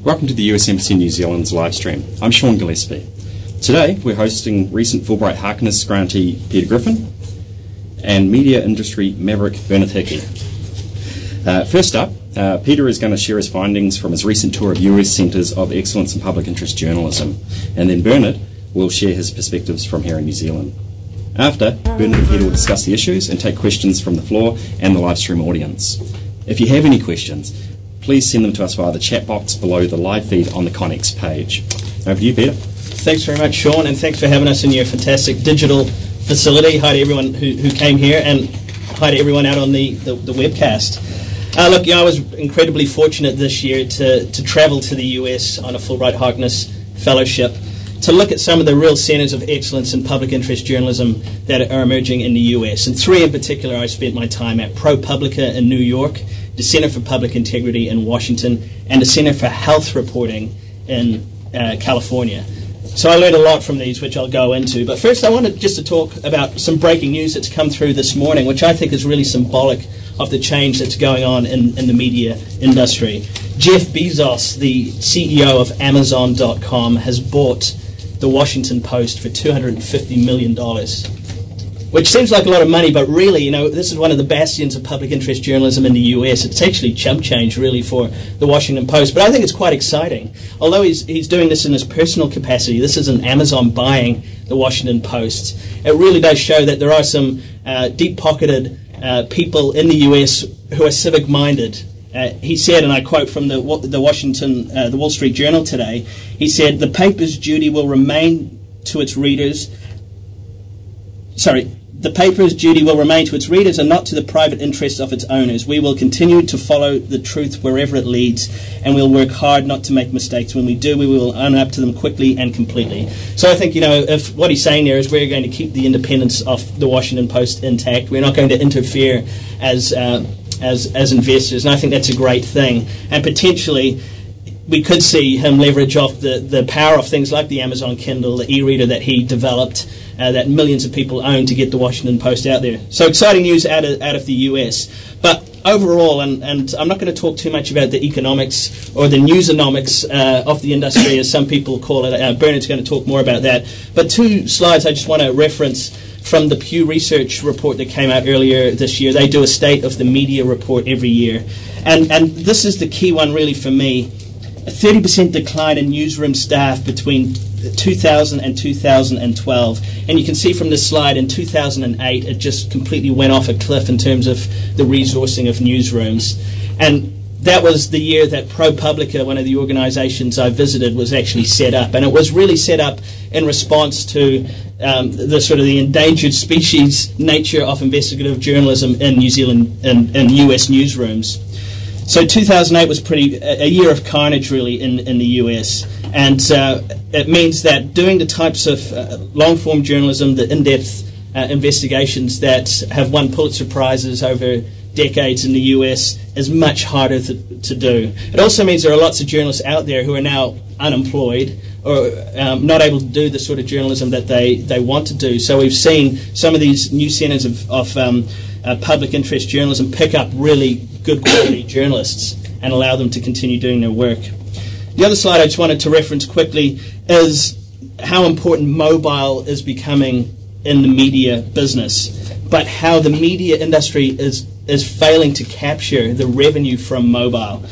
Welcome to the US Embassy New Zealand's live stream. I'm Sean Gillespie. Today we're hosting recent Fulbright Harkness grantee Peter Griffin and media industry maverick Bernard Hickey. First up, Peter is going to share his findings from his recent tour of US Centres of Excellence in Public Interest Journalism, and then Bernard will share his perspectives from here in New Zealand. After, Bernard and Peter will discuss the issues and take questions from the floor and the live stream audience. If you have any questions, please send them to us via the chat box below the live feed on the Connex page. Over to you, Peter. Thanks very much, Sean, and thanks for having us in your fantastic digital facility. Hi to everyone who came here, and hi to everyone out on the webcast. Look, I was incredibly fortunate this year to travel to the US on a Fulbright Harkness fellowship to look at some of the real centres of excellence in public interest journalism that are emerging in the US. And three in particular I spent my time at: ProPublica in New York, the Center for Public Integrity in Washington, and the Center for Health Reporting in California. So I learned a lot from these, which I'll go into. But first I wanted just to talk about some breaking news that's come through this morning, which I think is really symbolic of the change that's going on in the media industry. Jeff Bezos, the CEO of Amazon.com, has bought the Washington Post for $250 million. Which seems like a lot of money, but really, this is one of the bastions of public interest journalism in the US. It's actually chump change, really, for the Washington Post. But I think it's quite exciting. Although he's doing this in his personal capacity, this isn't Amazon buying the Washington Post. It really does show that there are some deep-pocketed people in the US who are civic-minded. He said, and I quote from the Wall Street Journal today, he said, "The paper's duty will remain to its readers. The paper's duty will remain to its readers and not to the private interests of its owners. We will continue to follow the truth wherever it leads, and we'll work hard not to make mistakes. When we do, we will own up to them quickly and completely." So I think, if what he's saying there is we're going to keep the independence of the Washington Post intact. We're not going to interfere as investors, and I think that's a great thing. And potentially we could see him leverage off the power of things like the Amazon Kindle, the e-reader that he developed, that millions of people own to get the Washington Post out there. So exciting news out of the US. But overall, and I'm not going to talk too much about the economics or the newsonomics of the industry, as some people call it. Bernard's going to talk more about that. But two slides I just want to reference from the Pew Research report that came out earlier this year. They do a State of the Media report every year. And this is the key one really for me. A 30% decline in newsroom staff between 2000 and 2012. And you can see from this slide, in 2008, it just completely went off a cliff in terms of the resourcing of newsrooms. And that was the year that ProPublica, one of the organizations I visited, was actually set up. And it was really set up in response to the endangered species nature of investigative journalism in New Zealand and US newsrooms. So 2008 was a year of carnage, really, in the US. And it means that doing the types of long-form journalism, the in-depth investigations that have won Pulitzer Prizes over decades in the US is much harder to do. It also means there are lots of journalists out there who are now unemployed or not able to do the sort of journalism that they want to do. So we've seen some of these new centres of public interest journalism pick up really good quality journalists and allow them to continue doing their work. The other slide I just wanted to reference quickly is how important mobile is becoming in the media business, but how the media industry is failing to capture the revenue from mobile.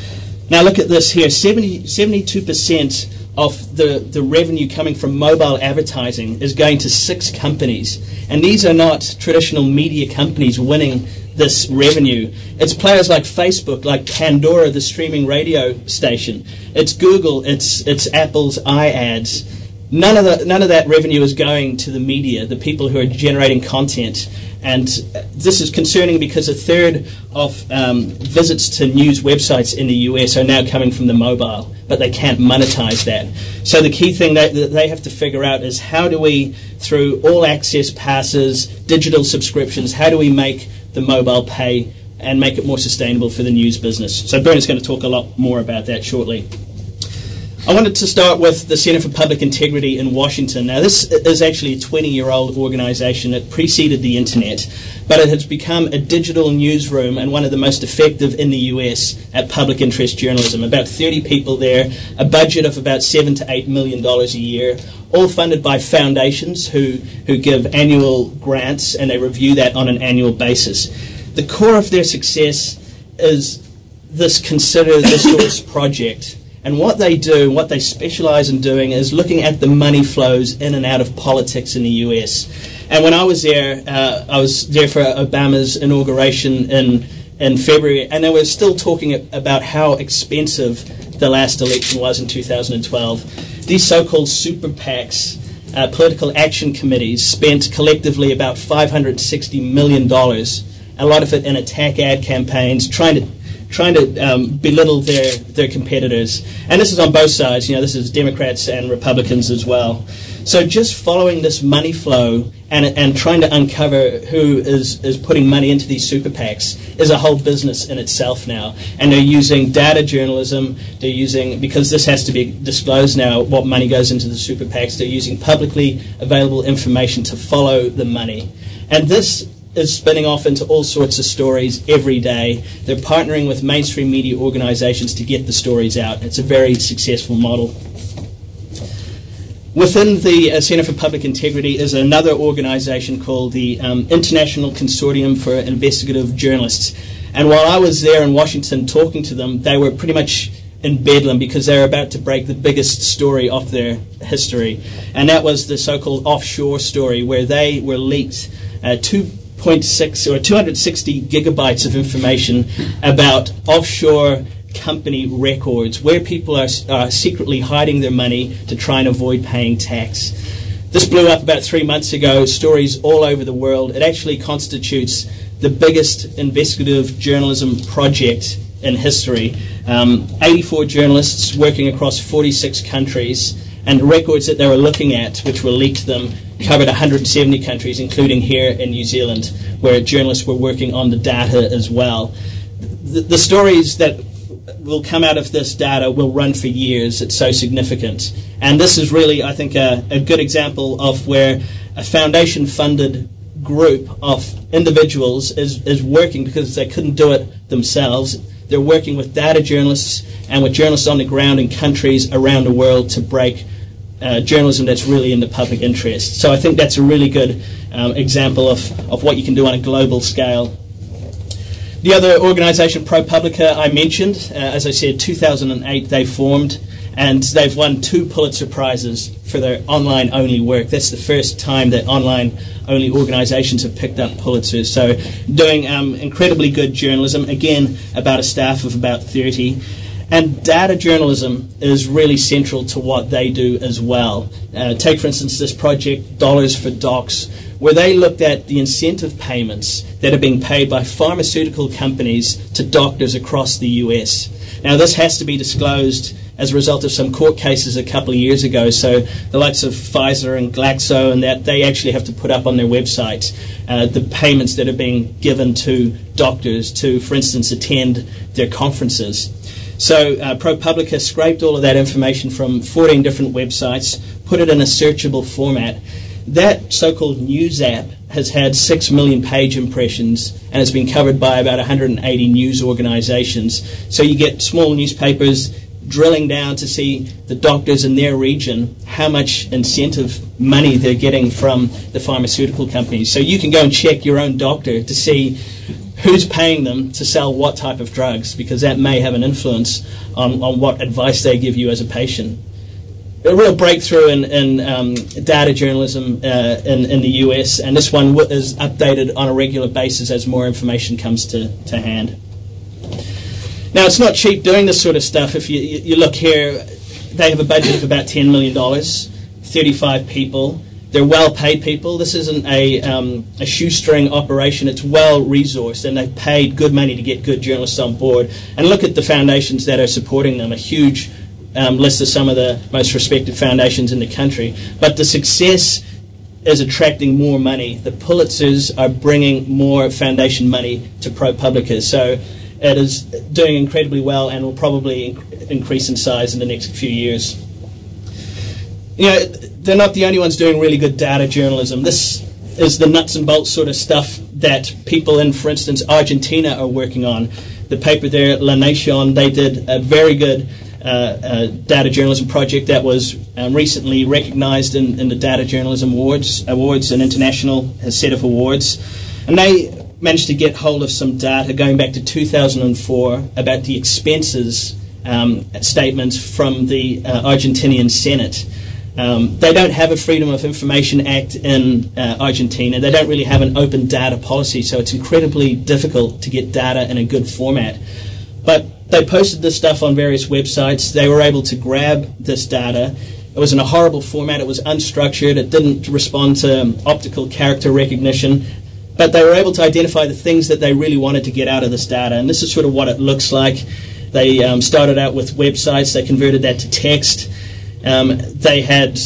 Now look at this here, 72% of the revenue coming from mobile advertising is going to 6 companies. And these are not traditional media companies winning this revenue. It's players like Facebook, like Pandora, the streaming radio station. It's Google, it's Apple's iAds. None of that revenue is going to the media, the people who are generating content. And this is concerning because a third of visits to news websites in the US are now coming from the mobile, but they can't monetize that. So the key thing that they have to figure out is how do we, through all access passes, digital subscriptions, how do we make the mobile pay and make it more sustainable for the news business? So Bernard's going to talk a lot more about that shortly. I wanted to start with the Center for Public Integrity in Washington. Now, this is actually a 20-year-old organization. It preceded the internet, but it has become a digital newsroom and one of the most effective in the US at public interest journalism. About 30 people there, a budget of about $7 to $8 million a year, all funded by foundations who give annual grants, and they review that on an annual basis. The core of their success is this Consider the Source project. And what they do, what they specialize in doing, is looking at the money flows in and out of politics in the US. And when I was there for Obama's inauguration in February, and they were still talking about how expensive the last election was in 2012. These so-called super PACs, political action committees, spent collectively about $560 million, a lot of it in attack ad campaigns, trying to belittle their competitors. And this is on both sides. This is Democrats and Republicans as well. So just following this money flow and trying to uncover who is putting money into these super PACs is a whole business in itself now. And they're using data journalism. They're using, because this has to be disclosed now, what money goes into the super PACs, they're using publicly available information to follow the money. And this is spinning off into all sorts of stories every day. They're partnering with mainstream media organizations to get the stories out. It's a very successful model. Within the Center for Public Integrity is another organization called the International Consortium for Investigative Journalists. And while I was there in Washington talking to them, they were pretty much in bedlam because they were about to break the biggest story of their history. And that was the so-called offshore story, where they were leaked 2.6 or 260 gigabytes of information about offshore company records where people are secretly hiding their money to try and avoid paying tax. This blew up about 3 months ago, stories all over the world. It actually constitutes the biggest investigative journalism project in history. 84 journalists working across 46 countries, and the records that they were looking at, which were leaked to them, covered 170 countries, including here in New Zealand, where journalists were working on the data as well. The stories that will come out of this data will run for years. It's so significant. And this is really, I think, a good example of where a foundation-funded group of individuals is working because they couldn't do it themselves. They're working with data journalists and with journalists on the ground in countries around the world to break journalism that's really in the public interest. So I think that's a really good example of what you can do on a global scale. The other organization, ProPublica, I mentioned, as I said, 2008 they formed, and they've won 2 Pulitzer Prizes for their online-only work. That's the first time that online-only organizations have picked up Pulitzers. So doing incredibly good journalism, again, about a staff of about 30. And data journalism is really central to what they do as well. Take, for instance, this project, Dollars for Docs, where they looked at the incentive payments that are being paid by pharmaceutical companies to doctors across the US. Now, this has to be disclosed as a result of some court cases a couple of years ago. So the likes of Pfizer and Glaxo and that, they actually have to put up on their website the payments that are being given to doctors to, for instance, attend their conferences. So ProPublica scraped all of that information from 14 different websites, put it in a searchable format. That so-called news app has had 6 million page impressions and has been covered by about 180 news organizations. So you get small newspapers drilling down to see the doctors in their region, how much incentive money they're getting from the pharmaceutical companies. So you can go and check your own doctor to see who's paying them to sell what type of drugs, because that may have an influence on what advice they give you as a patient. A real breakthrough in data journalism in the US, and this one is updated on a regular basis as more information comes to hand. Now, it's not cheap doing this sort of stuff. If you look here, they have a budget of about $10 million, 35 people. They're well-paid people. This isn't a shoestring operation. It's well-resourced, and they've paid good money to get good journalists on board. And look at the foundations that are supporting them, a huge list of some of the most respected foundations in the country. But the success is attracting more money. The Pulitzers are bringing more foundation money to ProPublica. So it is doing incredibly well and will probably increase in size in the next few years. They're not the only ones doing really good data journalism. This is the nuts and bolts sort of stuff that people in, for instance, Argentina are working on. The paper there, La Nación, they did a very good data journalism project that was recently recognized in the Data Journalism Awards, an international set of awards. And they managed to get hold of some data going back to 2004 about the expenses statements from the Argentinian Senate. They don't have a Freedom of Information Act in Argentina. They don't really have an open data policy, so it's incredibly difficult to get data in a good format. But they posted this stuff on various websites. They were able to grab this data. It was in a horrible format. It was unstructured. It didn't respond to optical character recognition. But they were able to identify the things that they really wanted to get out of this data. And this is sort of what it looks like. They started out with websites. They converted that to text. They had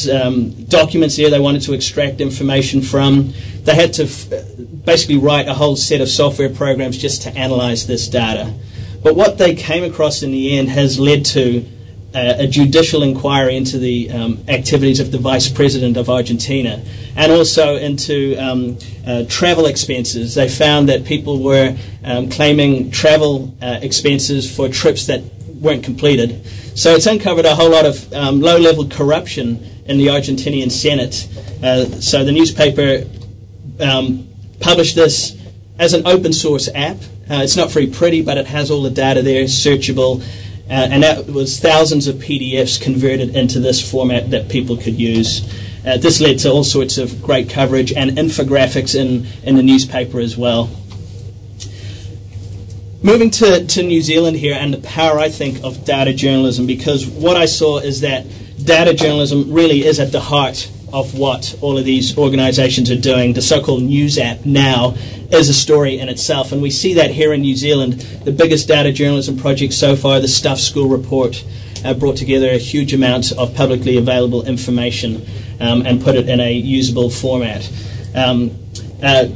documents there they wanted to extract information from. They had to basically write a whole set of software programs just to analyze this data. But what they came across in the end has led to a judicial inquiry into the activities of the Vice President of Argentina, and also into travel expenses. They found that people were claiming travel expenses for trips that weren't completed. So it's uncovered a whole lot of low-level corruption in the Argentinian Senate. So the newspaper published this as an open-source app. It's not very pretty, but it has all the data there, searchable, and that was thousands of PDFs converted into this format that people could use. This led to all sorts of great coverage and infographics in the newspaper as well. Moving to New Zealand here and the power, I think, of data journalism, because what I saw is that data journalism really is at the heart of what all of these organizations are doing. The so-called News App now is a story in itself, and we see that here in New Zealand. The biggest data journalism project so far, the Stuff School Report, brought together a huge amount of publicly available information and put it in a usable format.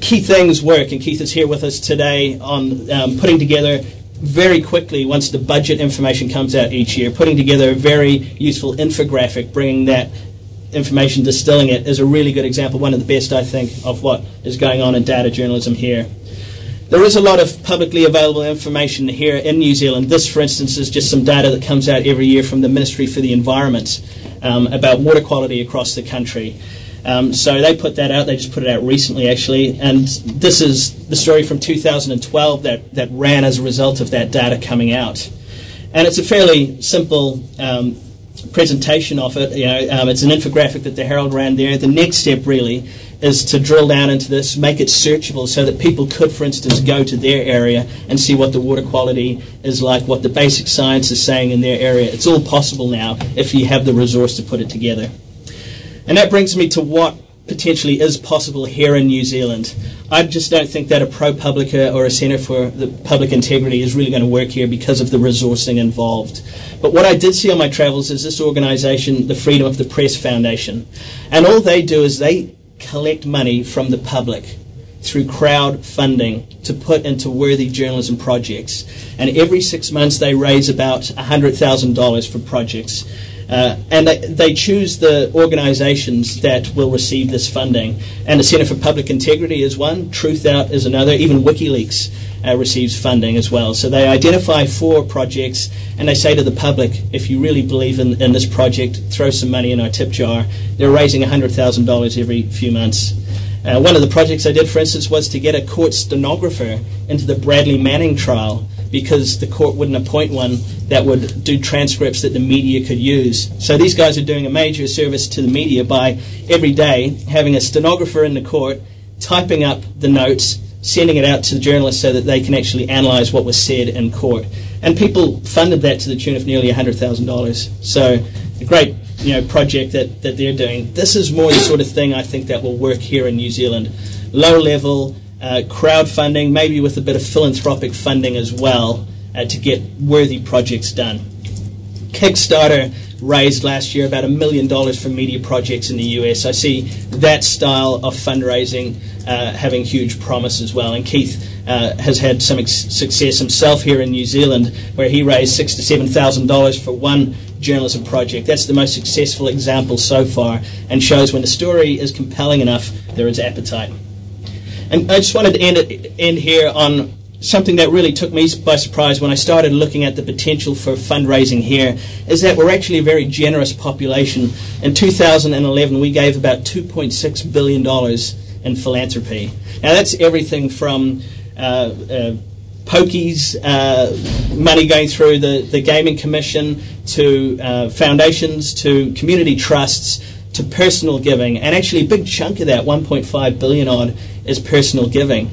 Keith Ing's work, and Keith is here with us today on putting together very quickly, once the budget information comes out each year, putting together a very useful infographic, bringing that information, distilling it, is a really good example, one of the best, I think, of what is going on in data journalism here. There is a lot of publicly available information here in New Zealand. This, for instance, is just some data that comes out every year from the Ministry for the Environment about water quality across the country. So they put that out. They just put it out recently, actually. And this is the story from 2012 that ran as a result of that data coming out. And it's a fairly simple presentation of it. It's an infographic that the Herald ran there. The next step, really, is to drill down into this, make it searchable so that people could, for instance, go to their area and see what the water quality is like, what the basic science is saying in their area. It's all possible now if you have the resource to put it together. And that brings me to what potentially is possible here in New Zealand. I just don't think that a ProPublica or a Centre for the Public Integrity is really going to work here because of the resourcing involved. But what I did see on my travels is this organisation, the Freedom of the Press Foundation. And all they do is they collect money from the public through crowdfunding to put into worthy journalism projects. And every 6 months they raise about $100,000 for projects. And they choose the organizations that will receive this funding. And the Centre for Public Integrity is one, Truth Out is another, even WikiLeaks receives funding as well. So they identify 4 projects and they say to the public, if you really believe in this project, throw some money in our tip jar. They're raising $100,000 every few months. One of the projects I did, for instance, was to get a court stenographer into the Bradley Manning trial, because the court wouldn't appoint one that would do transcripts that the media could use. So these guys are doing a major service to the media by every day having a stenographer in the court, typing up the notes, sending it out to the journalists so that they can actually analyze what was said in court. And people funded that to the tune of nearly $100,000. So a great project that they're doing. This is more the sort of thing I think that will work here in New Zealand. Low-level crowdfunding, maybe with a bit of philanthropic funding as well, to get worthy projects done. Kickstarter raised last year about $1 million for media projects in the US. I see that style of fundraising having huge promise as well. And Keith has had some success himself here in New Zealand, where he raised $6,000 to $7,000 for one journalism project. That's the most successful example so far, and shows when the story is compelling enough, there is appetite. And I just wanted to end here on something that really took me by surprise when I started looking at the potential for fundraising here, is that we're actually a very generous population. In 2011, we gave about $2.6 billion in philanthropy. Now, that's everything from pokies, money going through the Gaming Commission, to foundations, to community trusts, to personal giving. And actually a big chunk of that, 1.5 billion odd, is personal giving.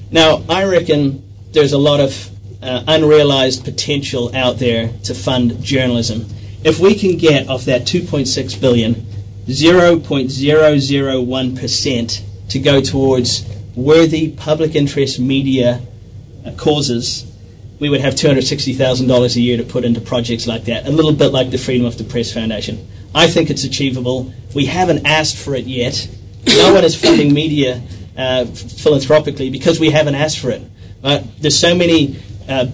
Now, I reckon there's a lot of unrealized potential out there to fund journalism. If we can get off that 2.6 billion, 0.001% to go towards worthy public interest media causes, we would have $260,000 a year to put into projects like that, a little bit like the Freedom of the Press Foundation. I think it's achievable. We haven't asked for it yet. No one is funding media philanthropically because we haven't asked for it. But there's so many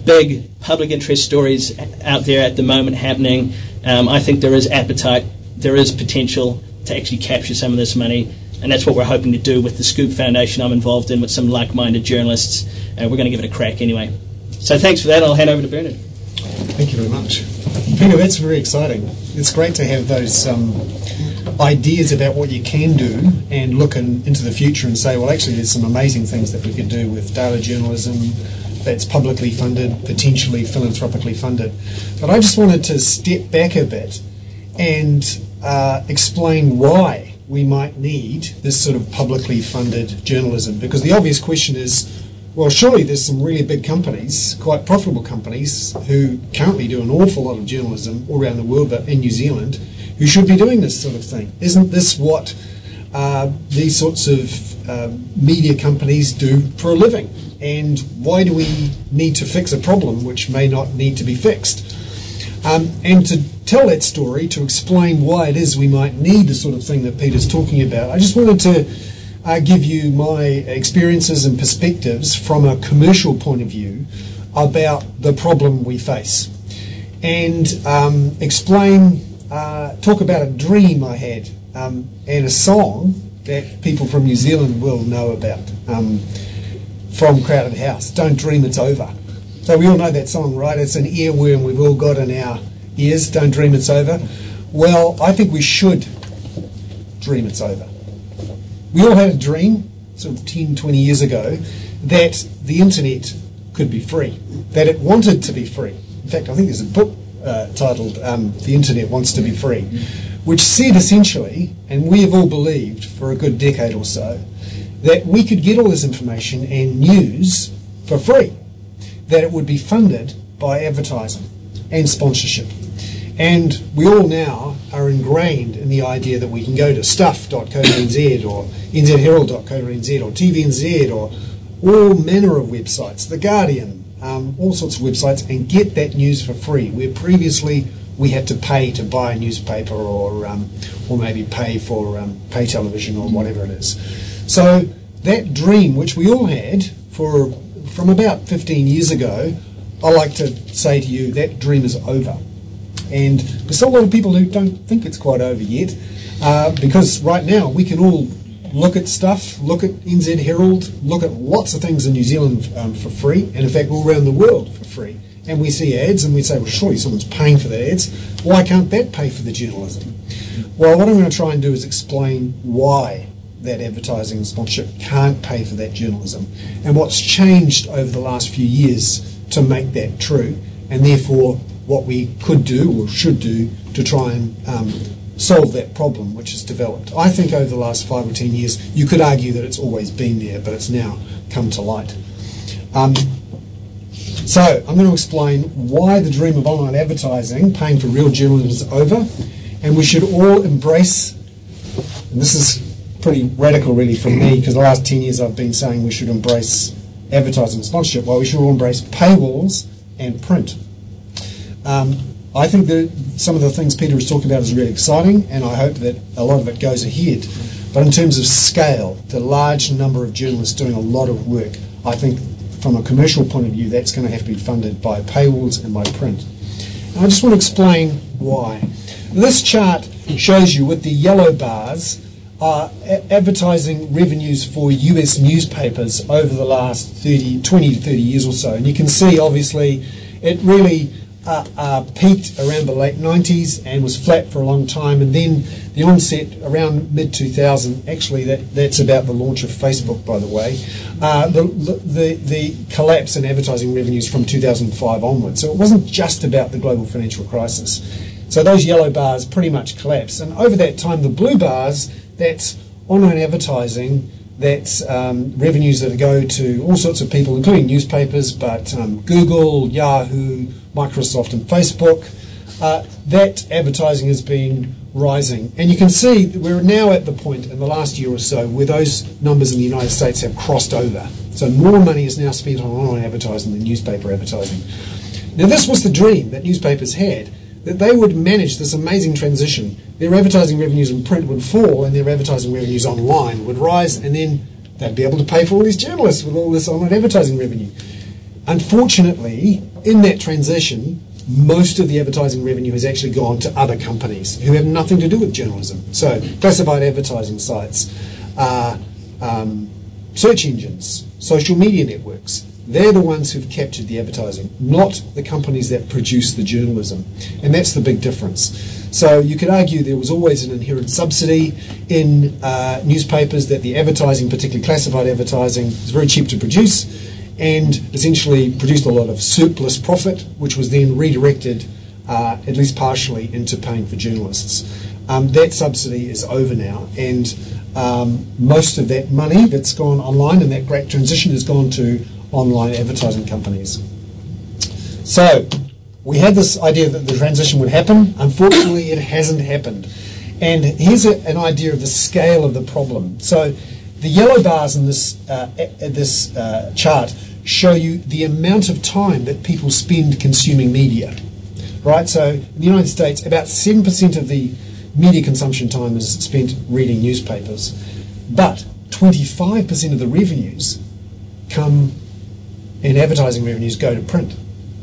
big public interest stories out there at the moment happening. I think there is appetite, there is potential to actually capture some of this money, and that's what we're hoping to do with the Scoop Foundation I'm involved in with some like-minded journalists. We're going to give it a crack anyway. So thanks for that. I'll hand over to Bernard. Thank you very much. Peter, that's very exciting. It's great to have those ideas about what you can do and look into the future and say, well, actually, there's some amazing things that we could do with data journalism that's publicly funded, potentially philanthropically funded. But I just wanted to step back a bit and explain why we might need this sort of publicly funded journalism. Because the obvious question is, well, surely there's some really big companies, quite profitable companies, who currently do an awful lot of journalism all around the world, but in New Zealand, who should be doing this sort of thing. Isn't this what these sorts of media companies do for a living? And why do we need to fix a problem which may not need to be fixed? And to tell that story, to explain why it is we might need the sort of thing that Peter's talking about, I just wanted to give you my experiences and perspectives from a commercial point of view about the problem we face, and talk about a dream I had and a song that people from New Zealand will know about from Crowded House, Don't Dream It's Over. So we all know that song, right? It's an earworm we've all got in our ears, Don't Dream It's Over. Well, I think we should dream it's over. We all had a dream, sort of 10, 20 years ago, that the internet could be free, that it wanted to be free. In fact, I think there's a book titled The Internet Wants to Be Free, which said essentially, and we have all believed for a good decade or so, that we could get all this information and news for free, that it would be funded by advertising and sponsorship. And we all now are ingrained in the idea that we can go to stuff.co.nz or nzherald.co.nz or TVNZ or all manner of websites, The Guardian, all sorts of websites, and get that news for free, where previously we had to pay to buy a newspaper or maybe pay for pay television or whatever it is. So that dream, which we all had from about 15 years ago, I like to say to you that dream is over. And there's still a lot of people who don't think it's quite over yet, because right now we can all look at stuff, look at NZ Herald, look at lots of things in New Zealand for free, and in fact all around the world for free. And we see ads and we say, well, surely someone's paying for the ads. Why can't that pay for the journalism? Well, what I'm going to try and do is explain why that advertising and sponsorship can't pay for that journalism, and what's changed over the last few years to make that true, and therefore what we could do or should do to try and solve that problem which has developed. I think over the last 5 or 10 years you could argue that it's always been there, but it's now come to light. So I'm going to explain why the dream of online advertising, paying for real journalism, is over, and we should all embrace, and this is pretty radical really for me, because the last 10 years I've been saying we should embrace advertising and sponsorship. Well, we should all embrace paywalls and print. I think that some of the things Peter was talking about is really exciting, and I hope that a lot of it goes ahead. But in terms of scale, the large number of journalists doing a lot of work, I think from a commercial point of view, that's going to have to be funded by paywalls and by print. And I just want to explain why. This chart shows you with the yellow bars advertising revenues for US newspapers over the last 20 to 30 years or so. And you can see, obviously, it really peaked around the late 90s and was flat for a long time. And then the onset around mid-2000, actually that's about the launch of Facebook, by the way, the collapse in advertising revenues from 2005 onwards. So it wasn't just about the global financial crisis. So those yellow bars pretty much collapsed. And over that time, the blue bars, that's online advertising, that's revenues that go to all sorts of people, including newspapers, but Google, Yahoo, Microsoft and Facebook. That advertising has been rising. And you can see that we're now at the point in the last year or so where those numbers in the United States have crossed over. So more money is now spent on online advertising than newspaper advertising. Now this was the dream that newspapers had, that they would manage this amazing transition. Their advertising revenues in print would fall and their advertising revenues online would rise, and then they'd be able to pay for all these journalists with all this online advertising revenue. Unfortunately, in that transition, most of the advertising revenue has actually gone to other companies who have nothing to do with journalism. So classified advertising sites, search engines, social media networks. They're the ones who've captured the advertising, not the companies that produce the journalism. And that's the big difference. So you could argue there was always an inherent subsidy in newspapers, that the advertising, particularly classified advertising, is very cheap to produce and essentially produced a lot of surplus profit, which was then redirected, at least partially, into paying for journalists. That subsidy is over now, and most of that money that's gone online and that great transition has gone to online advertising companies. So we had this idea that the transition would happen. Unfortunately, it hasn't happened. And here's an idea of the scale of the problem. So the yellow bars in this chart show you the amount of time that people spend consuming media. Right? So in the United States, about 7% of the media consumption time is spent reading newspapers, but 25% of the revenues come in advertising revenues go to print.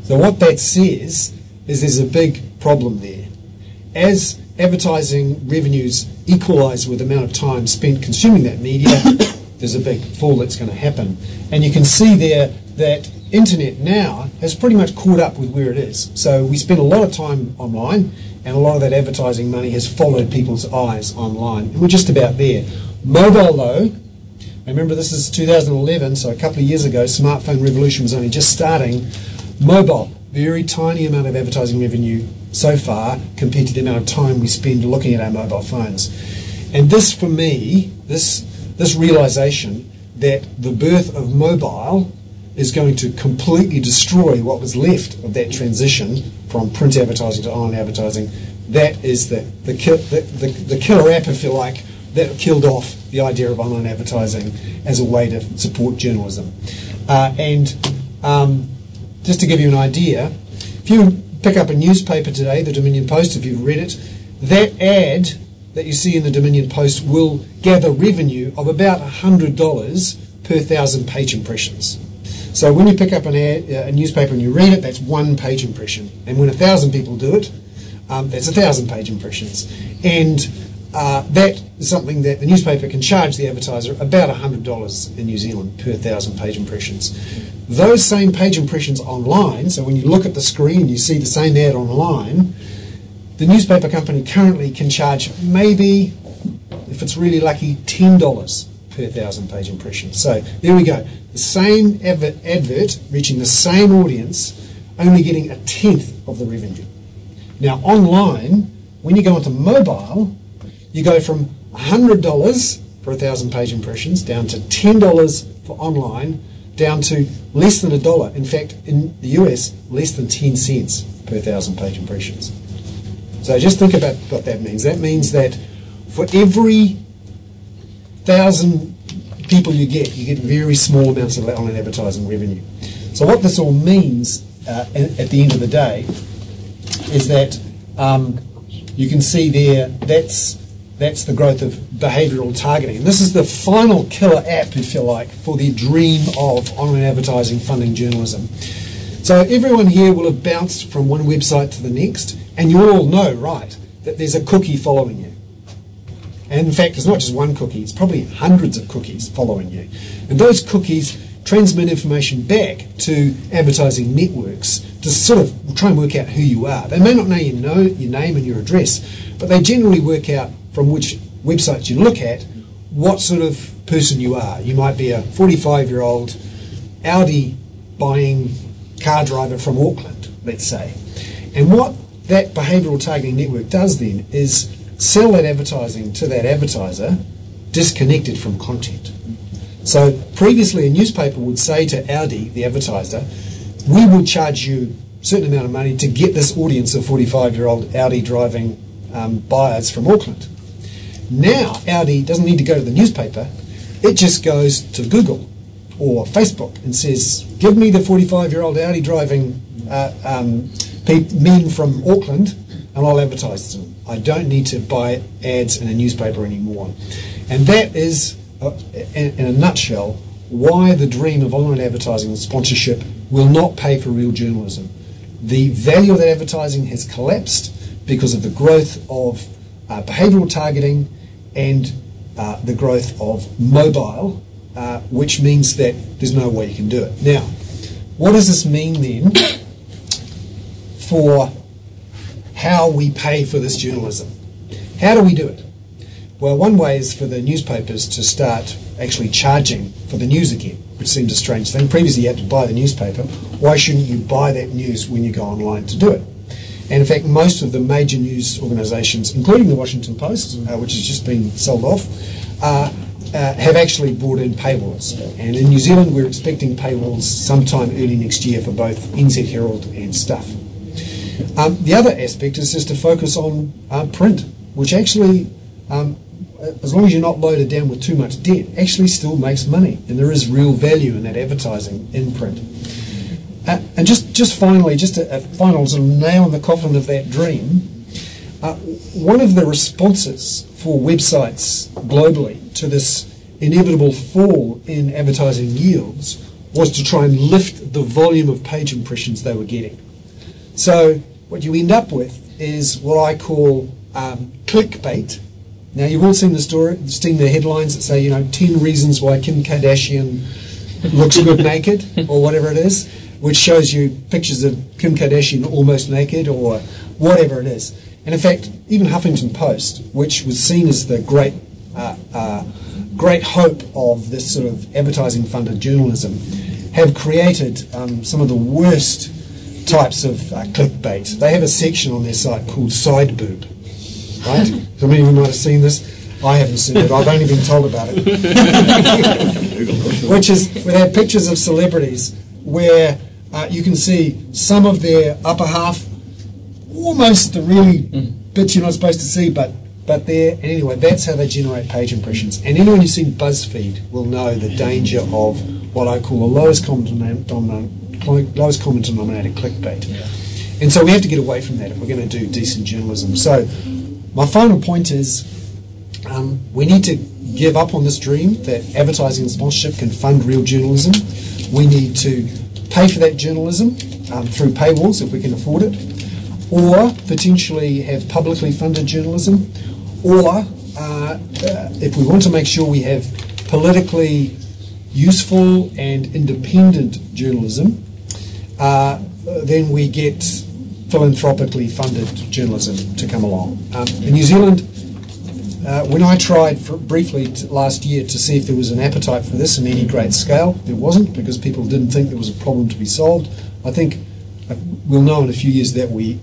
So what that says is there's a big problem there. As advertising revenues equalise with the amount of time spent consuming that media, there's a big fall that's going to happen. And you can see there that internet now has pretty much caught up with where it is. So we spend a lot of time online, and a lot of that advertising money has followed people's eyes online. And we're just about there. Mobile, though, remember this is 2011, so a couple of years ago, smartphone revolution was only just starting. Mobile, very tiny amount of advertising revenue so far compared to the amount of time we spend looking at our mobile phones. And this, for me, this realization that the birth of mobile is going to completely destroy what was left of that transition from print advertising to online advertising, that is the killer app, if you like, that killed off the idea of online advertising as a way to support journalism. Just to give you an idea, if you pick up a newspaper today, the Dominion Post, if you've read it, that ad that you see in the Dominion Post will gather revenue of about $100 per 1,000 page impressions. So when you pick up a newspaper and you read it, that's one page impression. And when 1,000 people do it, that's 1,000 page impressions. And that is something that the newspaper can charge the advertiser about $100 in New Zealand per 1,000 page impressions. Those same page impressions online, so when you look at the screen you see the same ad online, the newspaper company currently can charge maybe, if it's really lucky, $10 per 1,000 page impressions. So there we go. The same advert reaching the same audience, only getting 1/10 of the revenue. Now online, when you go onto mobile, you go from $100 for 1,000 page impressions down to $10 for online, down to less than $1. In fact, in the US, less than 10 cents per 1,000 page impressions. So just think about what that means. That means that for every 1,000 people you get very small amounts of online advertising revenue. So what this all means at the end of the day is that you can see there that's the growth of behavioural targeting. And this is the final killer app, if you like, for the dream of online advertising funding journalism. So everyone here will have bounced from one website to the next, and you all know, right, that there's a cookie following you. And in fact, it's not just one cookie, it's probably hundreds of cookies following you. And those cookies transmit information back to advertising networks to sort of try and work out who you are. They may not know your name and your address, but they generally work out from which websites you look at what sort of person you are. You might be a 45-year-old Audi buying car driver from Auckland, let's say. And what that behavioural targeting network does then is sell that advertising to that advertiser disconnected from content. So previously a newspaper would say to Audi, the advertiser, we will charge you a certain amount of money to get this audience of 45-year-old Audi driving buyers from Auckland. Now Audi doesn't need to go to the newspaper, it just goes to Google or Facebook and says, give me the 45-year-old Audi driving men from Auckland and I'll advertise to them. I don't need to buy ads in a newspaper anymore. And that is, in a nutshell, why the dream of online advertising and sponsorship will not pay for real journalism. The value of that advertising has collapsed because of the growth of behavioural targeting and the growth of mobile, which means that there's no way you can do it. Now, what does this mean then for how we pay for this journalism? How do we do it? Well, one way is for the newspapers to start actually charging for the news again, which seems a strange thing. Previously you had to buy the newspaper. Why shouldn't you buy that news when you go online to do it? And in fact, most of the major news organisations, including the Washington Post, which has just been sold off, have actually brought in paywalls. And in New Zealand, we're expecting paywalls sometime early next year for both NZ Herald and Stuff. The other aspect is just to focus on print, which actually, as long as you're not loaded down with too much debt, actually still makes money. And there is real value in that advertising in print. And just finally, just a final sort of nail in the coffin of that dream, one of the responses for websites globally to this inevitable fall in advertising yields was to try and lift the volume of page impressions they were getting. So what you end up with is what I call clickbait. Now you've all seen the story, seen the headlines that say, 10 reasons why Kim Kardashian looks good naked, or whatever it is, which shows you pictures of Kim Kardashian almost naked, or whatever it is. And in fact, even Huffington Post, which was seen as the great hope of this sort of advertising-funded journalism, have created some of the worst types of clickbait. They have a section on their site called Side Boob, right? So many of you might have seen this. I haven't seen it. I've only been told about it. Where they have pictures of celebrities where you can see some of their upper half, almost the really bits you're not supposed to see, but there. And anyway, that's how they generate page impressions. And anyone who's seen BuzzFeed will know the danger of what I call the lowest common denominator clickbait. Yeah. And so we have to get away from that if we're going to do decent journalism. So my final point is we need to give up on this dream that advertising and sponsorship can fund real journalism. We need to pay for that journalism through paywalls if we can afford it, or potentially have publicly funded journalism, or if we want to make sure we have politically useful and independent journalism, then we get philanthropically funded journalism to come along. In New Zealand, when I tried briefly last year to see if there was an appetite for this in any great scale, there wasn't, because people didn't think there was a problem to be solved. I think we'll know in a few years that we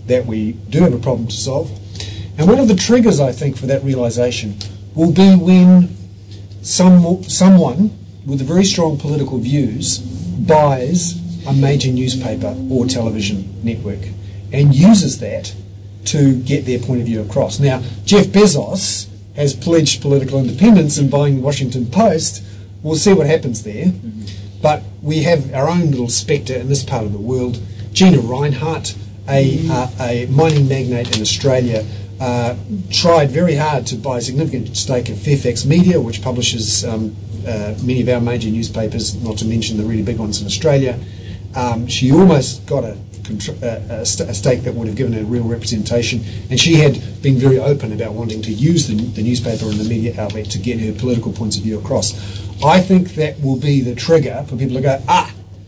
do have a problem to solve. And one of the triggers, I think, for that realisation will be when someone with very strong political views buys a major newspaper or television network and uses that to get their point of view across. Now, Jeff Bezos has pledged political independence in buying the Washington Post. We'll see what happens there. But we have our own little spectre in this part of the world. Gina Reinhardt a mining magnate in Australia tried very hard to buy a significant stake in Fairfax Media, which publishes many of our major newspapers, not to mention the really big ones in Australia. She almost got a stake that would have given her real representation, and she had been very open about wanting to use the newspaper and the media outlet to get her political points of view across. I think that will be the trigger for people to go,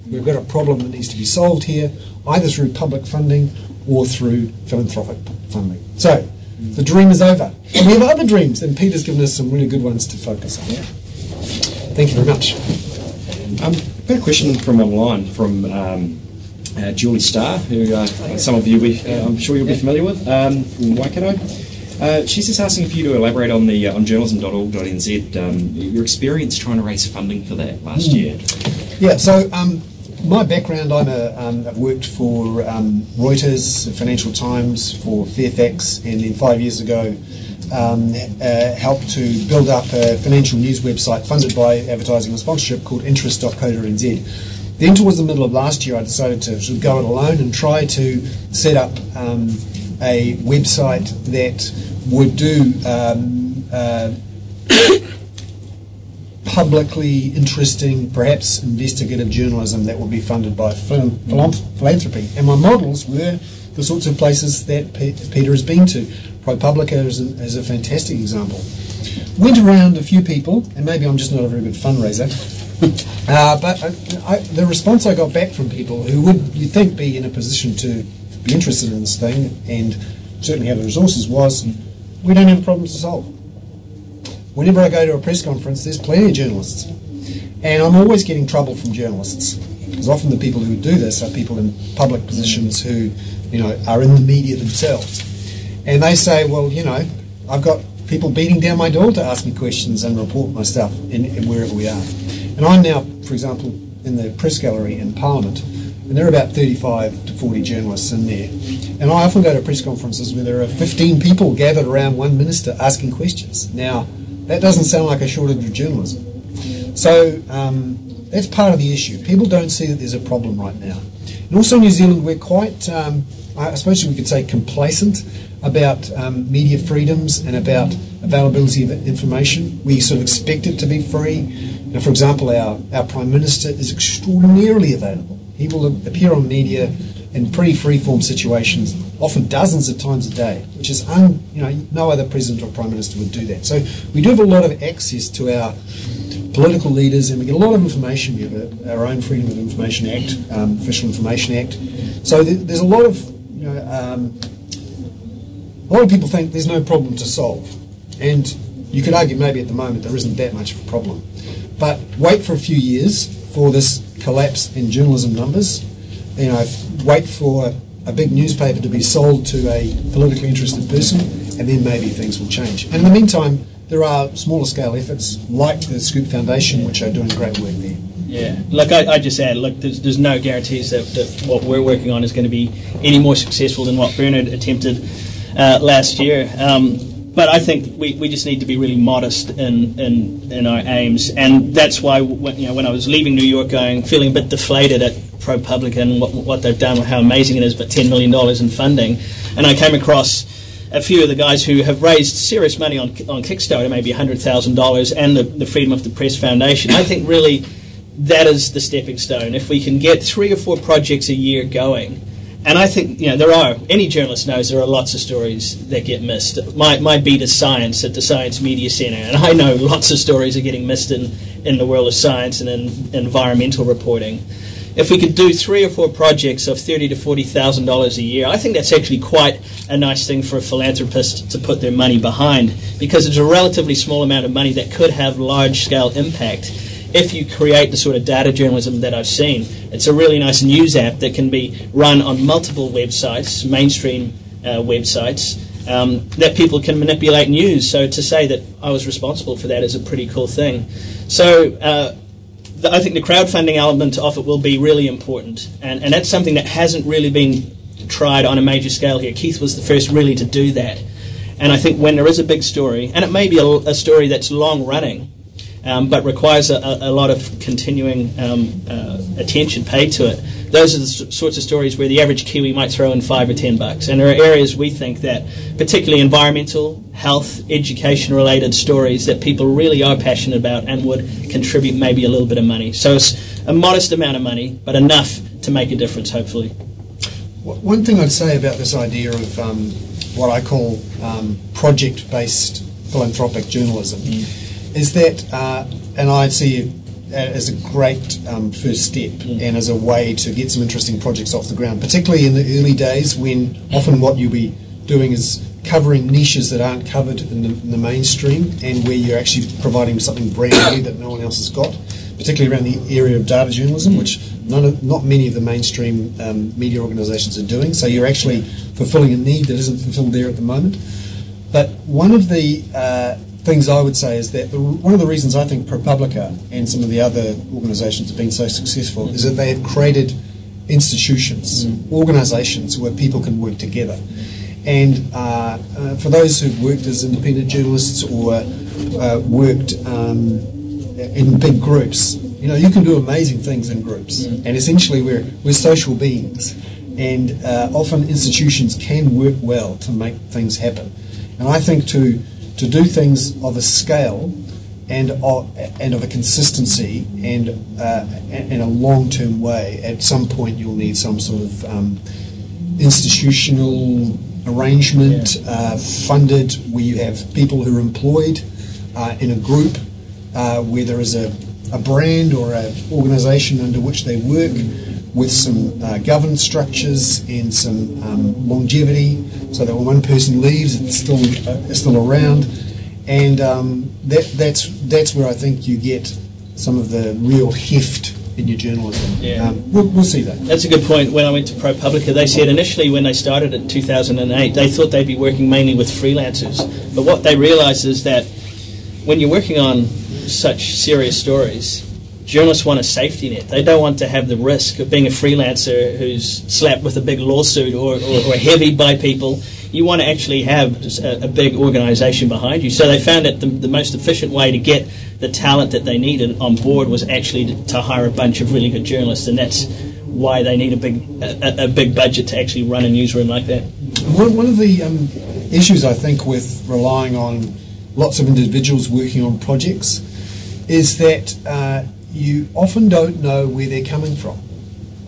we've got a problem that needs to be solved here, either through public funding or through philanthropic funding. So, the dream is over. And we have other dreams, and Peter's given us some really good ones to focus on. Thank you very much. I've got a question from online from Julie Starr, who some of you, I'm sure you'll be familiar with, from Waikato. She's just asking if you to elaborate on the on journalism.org.nz, your experience trying to raise funding for that last year. Yeah, so my background, I've worked for Reuters, Financial Times, for Fairfax, and then 5 years ago helped to build up a financial news website funded by advertising and sponsorship called interest.co.nz. Then towards the middle of last year, I decided to sort of go it alone and try to set up a website that would do publicly interesting, perhaps investigative journalism that would be funded by philanthropy. And my models were the sorts of places that Peter has been to. ProPublica is a fantastic example. Went around a few people, and maybe I'm just not a very good fundraiser, but the response I got back from people who would, you'd think, be in a position to be interested in this thing and certainly have the resources was, we don't have problems to solve. Whenever I go to a press conference, there's plenty of journalists. And I'm always getting trouble from journalists, because often the people who do this are people in public positions who, are in the media themselves. And they say, well, I've got people beating down my door to ask me questions and report my stuff in wherever we are. And I'm now, for example, in the press gallery in Parliament, and there are about 35 to 40 journalists in there. And I often go to press conferences where there are 15 people gathered around one minister asking questions. Now, that doesn't sound like a shortage of journalism. So that's part of the issue. People don't see that there's a problem right now. And also in New Zealand, we're quite, I suppose we could say, complacent about media freedoms and about availability of information. We sort of expect it to be free. For example, our Prime Minister is extraordinarily available. He will appear on media in pretty free-form situations, often dozens of times a day, which is, no other President or Prime Minister would do that. So we do have a lot of access to our political leaders, and we get a lot of information. We have our own Freedom of Information Act, Official Information Act. So there's a lot of, a lot of people think there's no problem to solve. And you could argue maybe at the moment there isn't that much of a problem. But wait for a few years for this collapse in journalism numbers. Wait for a big newspaper to be sold to a politically interested person, and then maybe things will change. And in the meantime, there are smaller scale efforts like the Scoop Foundation, which are doing great work there. Yeah, I just add, there's no guarantees that what we're working on is going to be any more successful than what Bernard attempted last year. But I think we just need to be really modest in our aims, and that's why when I was leaving New York, feeling a bit deflated at ProPublica and what they've done, how amazing it is, but $10 million in funding, and I came across a few of the guys who have raised serious money on Kickstarter, maybe $100,000, and the Freedom of the Press Foundation. I think really that is the stepping stone. If we can get 3 or 4 projects a year going. And I think, any journalist knows there are lots of stories that get missed. My beat is science at the Science Media Centre, and I know lots of stories are getting missed in the world of science and in environmental reporting. If we could do 3 or 4 projects of $30,000 to $40,000 a year, I think that's actually quite a nice thing for a philanthropist to put their money behind, because it's a relatively small amount of money that could have large-scale impact. If you create the sort of data journalism that I've seen, it's a really nice news app that can be run on multiple websites, mainstream websites, that people can manipulate news. So to say that I was responsible for that is a pretty cool thing. So I think the crowdfunding element of it will be really important, and that's something that hasn't really been tried on a major scale here. Keith was the first really to do that. And I think when there is a big story, and it may be a story that's long running, but requires a lot of continuing attention paid to it. Those are the sorts of stories where the average Kiwi might throw in $5 or $10. And there are areas we think that, particularly environmental, health, education-related stories that people really are passionate about and would contribute maybe a little bit of money. So it's a modest amount of money, but enough to make a difference, hopefully. One thing I'd say about this idea of what I call project-based philanthropic journalism is that, and I see it as a great first step and as a way to get some interesting projects off the ground, particularly in the early days when often what you'll be doing is covering niches that aren't covered in the mainstream and where you're actually providing something brand new that no one else has got, particularly around the area of data journalism, which not many of the mainstream media organisations are doing. So you're actually fulfilling a need that isn't fulfilled there at the moment. But one of the things I would say is that one of the reasons I think ProPublica and some of the other organisations have been so successful is that they have created institutions, organisations where people can work together. And for those who've worked as independent journalists or worked in big groups, you can do amazing things in groups. And essentially we're social beings. And often institutions can work well to make things happen. And I think to do things of a scale and of a consistency and in a long-term way, at some point you'll need some sort of institutional arrangement, funded, where you have people who are employed in a group, where there is a brand or an organisation under which they work, with some governance structures and some longevity, so that when one person leaves, it's still around, and that's where I think you get some of the real heft in your journalism. Yeah. We'll see that. That's a good point. When I went to ProPublica, they said initially when they started in 2008, they thought they'd be working mainly with freelancers, but what they realised is that when you're working on such serious stories, journalists want a safety net. They don't want to have the risk of being a freelancer who's slapped with a big lawsuit or heavy by people. You want to actually have a big organisation behind you. So they found that the most efficient way to get the talent that they needed on board was actually to hire a bunch of really good journalists, and that's why they need a big budget to actually run a newsroom like that. One of the issues, I think, with relying on lots of individuals working on projects is that you often don't know where they're coming from,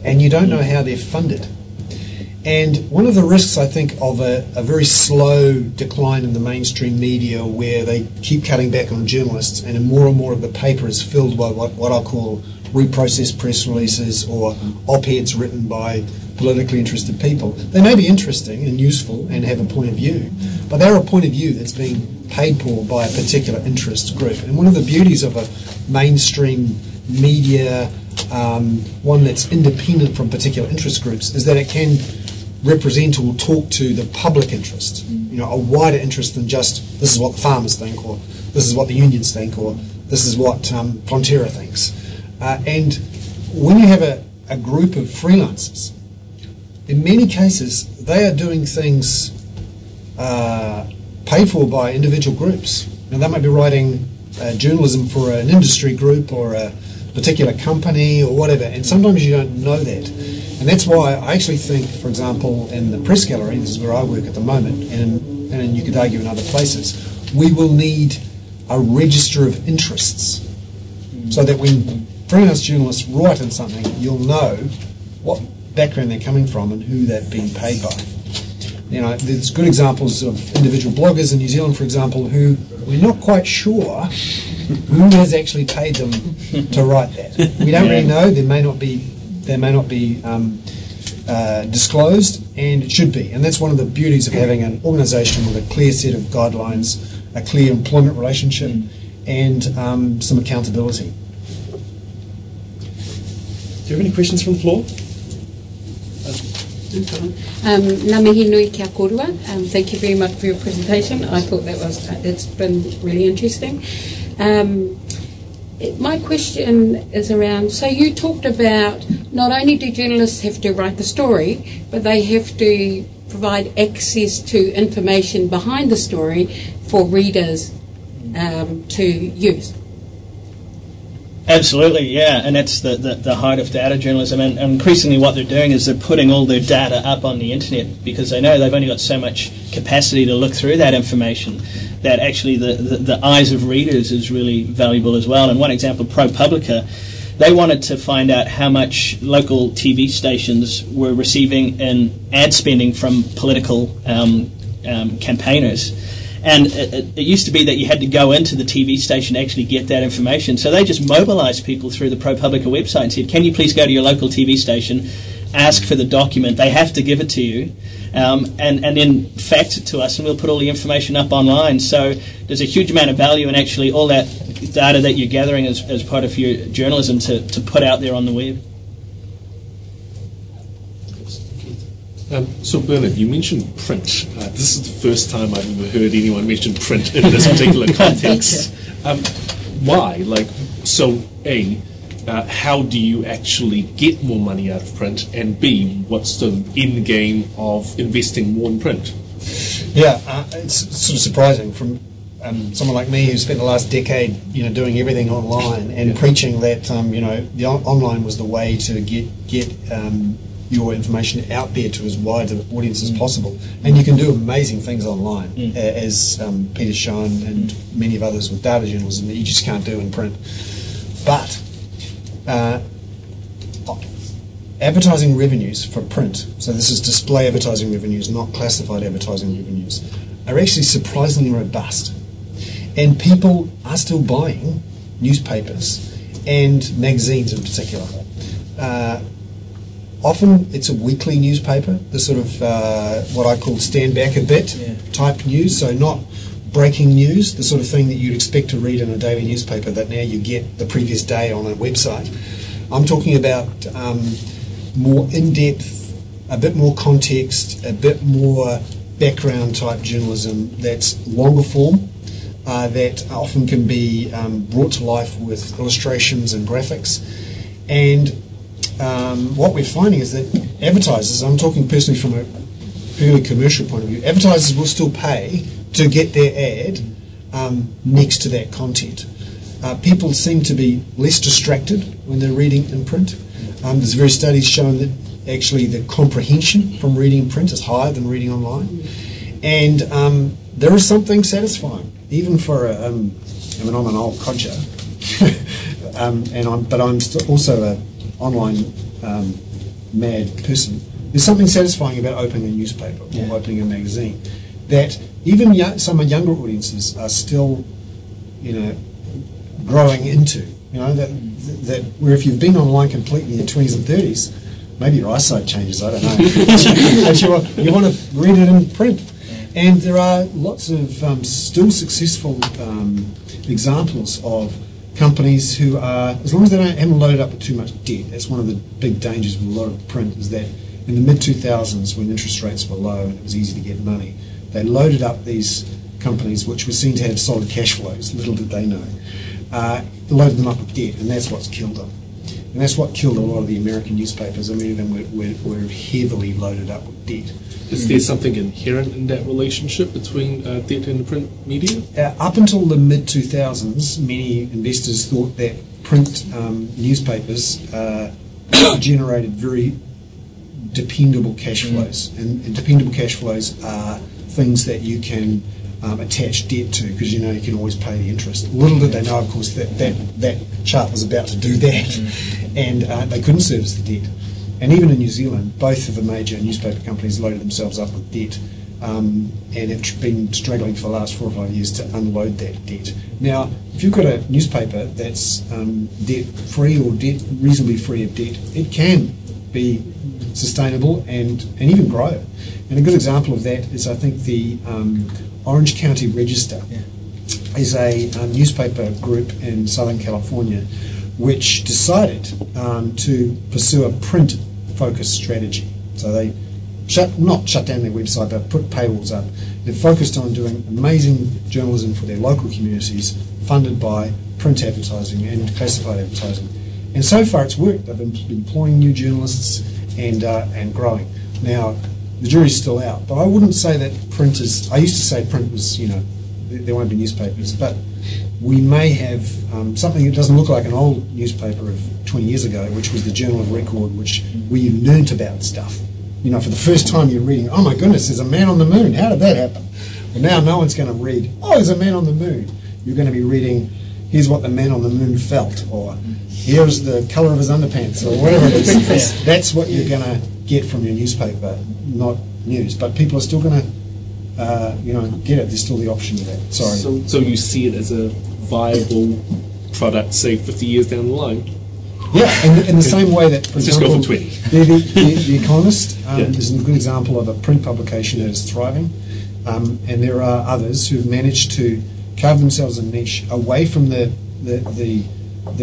and you don't know how they're funded. And one of the risks, I think, of a very slow decline in the mainstream media, where they keep cutting back on journalists, and more of the paper is filled by what I'll call reprocessed press releases or op-eds written by politically interested people. They may be interesting and useful and have a point of view, but they're a point of view that's being paid for by a particular interest group. And one of the beauties of a mainstream media, one that's independent from particular interest groups, is that it can represent or talk to the public interest, a wider interest than just this is what the farmers think, or this is what the unions think, or this is what Fonterra thinks. And when you have a group of freelancers, in many cases they are doing things paid for by individual groups. Now, they might be writing journalism for an industry group or a particular company or whatever, and sometimes you don't know that. And that's why I actually think, for example, in the press gallery, this is where I work at the moment, and you could argue in other places, we will need a register of interests, so that when freelance journalists write on something, you'll know what background they're coming from and who they've been paid by. There's good examples of individual bloggers in New Zealand, for example, who we're not quite sure who has actually paid them to write that. We don't really know. They may not be disclosed, and it should be. And that's one of the beauties of having an organisation with a clear set of guidelines, a clear employment relationship, and some accountability. Do you have any questions from the floor? Ngā mihi nui kia korua. Thank you very much for your presentation. I thought it's been really interesting. My question is around, so you talked about not only do journalists have to write the story, but they have to provide access to information behind the story for readers to use. Absolutely, yeah, and that's the heart of data journalism, and increasingly what they're doing is they're putting all their data up on the internet because they know they've only got so much capacity to look through that information that actually the eyes of readers is really valuable as well. And one example, ProPublica, they wanted to find out how much local TV stations were receiving in ad spending from political campaigners. And it used to be that you had to go into the TV station to actually get that information. So they just mobilised people through the ProPublica website and said, can you please go to your local TV station, ask for the document, they have to give it to you, and then fax it to us and we'll put all the information up online. So there's a huge amount of value in actually all that data that you're gathering as part of your journalism to put out there on the web. So Bernard, you mentioned print. This is the first time I've ever heard anyone mention print in this particular context. Why? How do you actually get more money out of print? And B, what's the end game of investing more in print? Yeah, it's sort of surprising from someone like me who spent the last decade, doing everything online and preaching that, the online was the way to get your information out there to as wide an audience as possible. And you can do amazing things online, as Peter's shown and many of others with data journalism that you just can't do in print. But advertising revenues for print, so this is display advertising revenues, not classified advertising revenues, are actually surprisingly robust. And people are still buying newspapers and magazines in particular. Often it's a weekly newspaper, the sort of what I call stand back a bit type news, so not breaking news, the sort of thing that you'd expect to read in a daily newspaper that now you get the previous day on a website. I'm talking about more in-depth, a bit more context, a bit more background type journalism that's longer form, that often can be brought to life with illustrations and graphics. And what we're finding is that advertisers, I'm talking personally from a purely commercial point of view, advertisers will still pay to get their ad next to that content. People seem to be less distracted when they're reading in print. There's various studies showing that actually the comprehension from reading in print is higher than reading online. And there is something satisfying, even for I'm an old codger, but I'm also an online mad person. There's something satisfying about opening a newspaper or opening a magazine that even some younger audiences are still, growing into. That where if you've been online completely in your 20s and 30s, maybe your eyesight changes, I don't know. But you want to read it in print. And there are lots of still successful examples of companies who are, as long as they haven't loaded up with too much debt. That's one of the big dangers with a lot of print, is that in the mid-2000s, when interest rates were low and it was easy to get money, they loaded up these companies which were seen to have solid cash flows, little did they know, loaded them up with debt, and that's what's killed them. And that's what killed a lot of the American newspapers. Many of them were heavily loaded up with debt. Is there something inherent in that relationship between debt and the print media? Up until the mid-2000s, many investors thought that print newspapers generated very dependable cash flows. And dependable cash flows are things that you can attach debt to, because you can always pay the interest. Little did they know, of course, that chart was about to do that, and they couldn't service the debt. And even in New Zealand, both of the major newspaper companies loaded themselves up with debt and have been struggling for the last 4 or 5 years to unload that debt. Now, if you've got a newspaper that's debt-free or reasonably free of debt, it can be sustainable and even grow. And a good example of that is, I think, the Orange County Register is a newspaper group in Southern California which decided to pursue a print-focused strategy. So they not shut down their website, but put paywalls up. They're focused on doing amazing journalism for their local communities, funded by print advertising and classified advertising. And so far it's worked. They've been employing new journalists and growing. Now, the jury's still out, but I wouldn't say that print is... I used to say print was, there won't be newspapers, but we may have something that doesn't look like an old newspaper of 20 years ago, which was the Journal of Record, where you learnt about stuff. You know, for the first time you're reading, oh my goodness, there's a man on the moon. How did that happen? Well, now no one's going to read, oh, there's a man on the moon. You're going to be reading, here's what the man on the moon felt, or here's the colour of his underpants, or whatever it is. That's what you're going to get from your newspaper, not news. But people are still going to, get it. There's still the option of that. Sorry. So you see it as a viable product, say, 50 years down the line? Yeah, in the same way that, for Let's example, just go for 20. The Economist is a good example of a print publication that is thriving, and there are others who've managed to carve themselves a niche away from the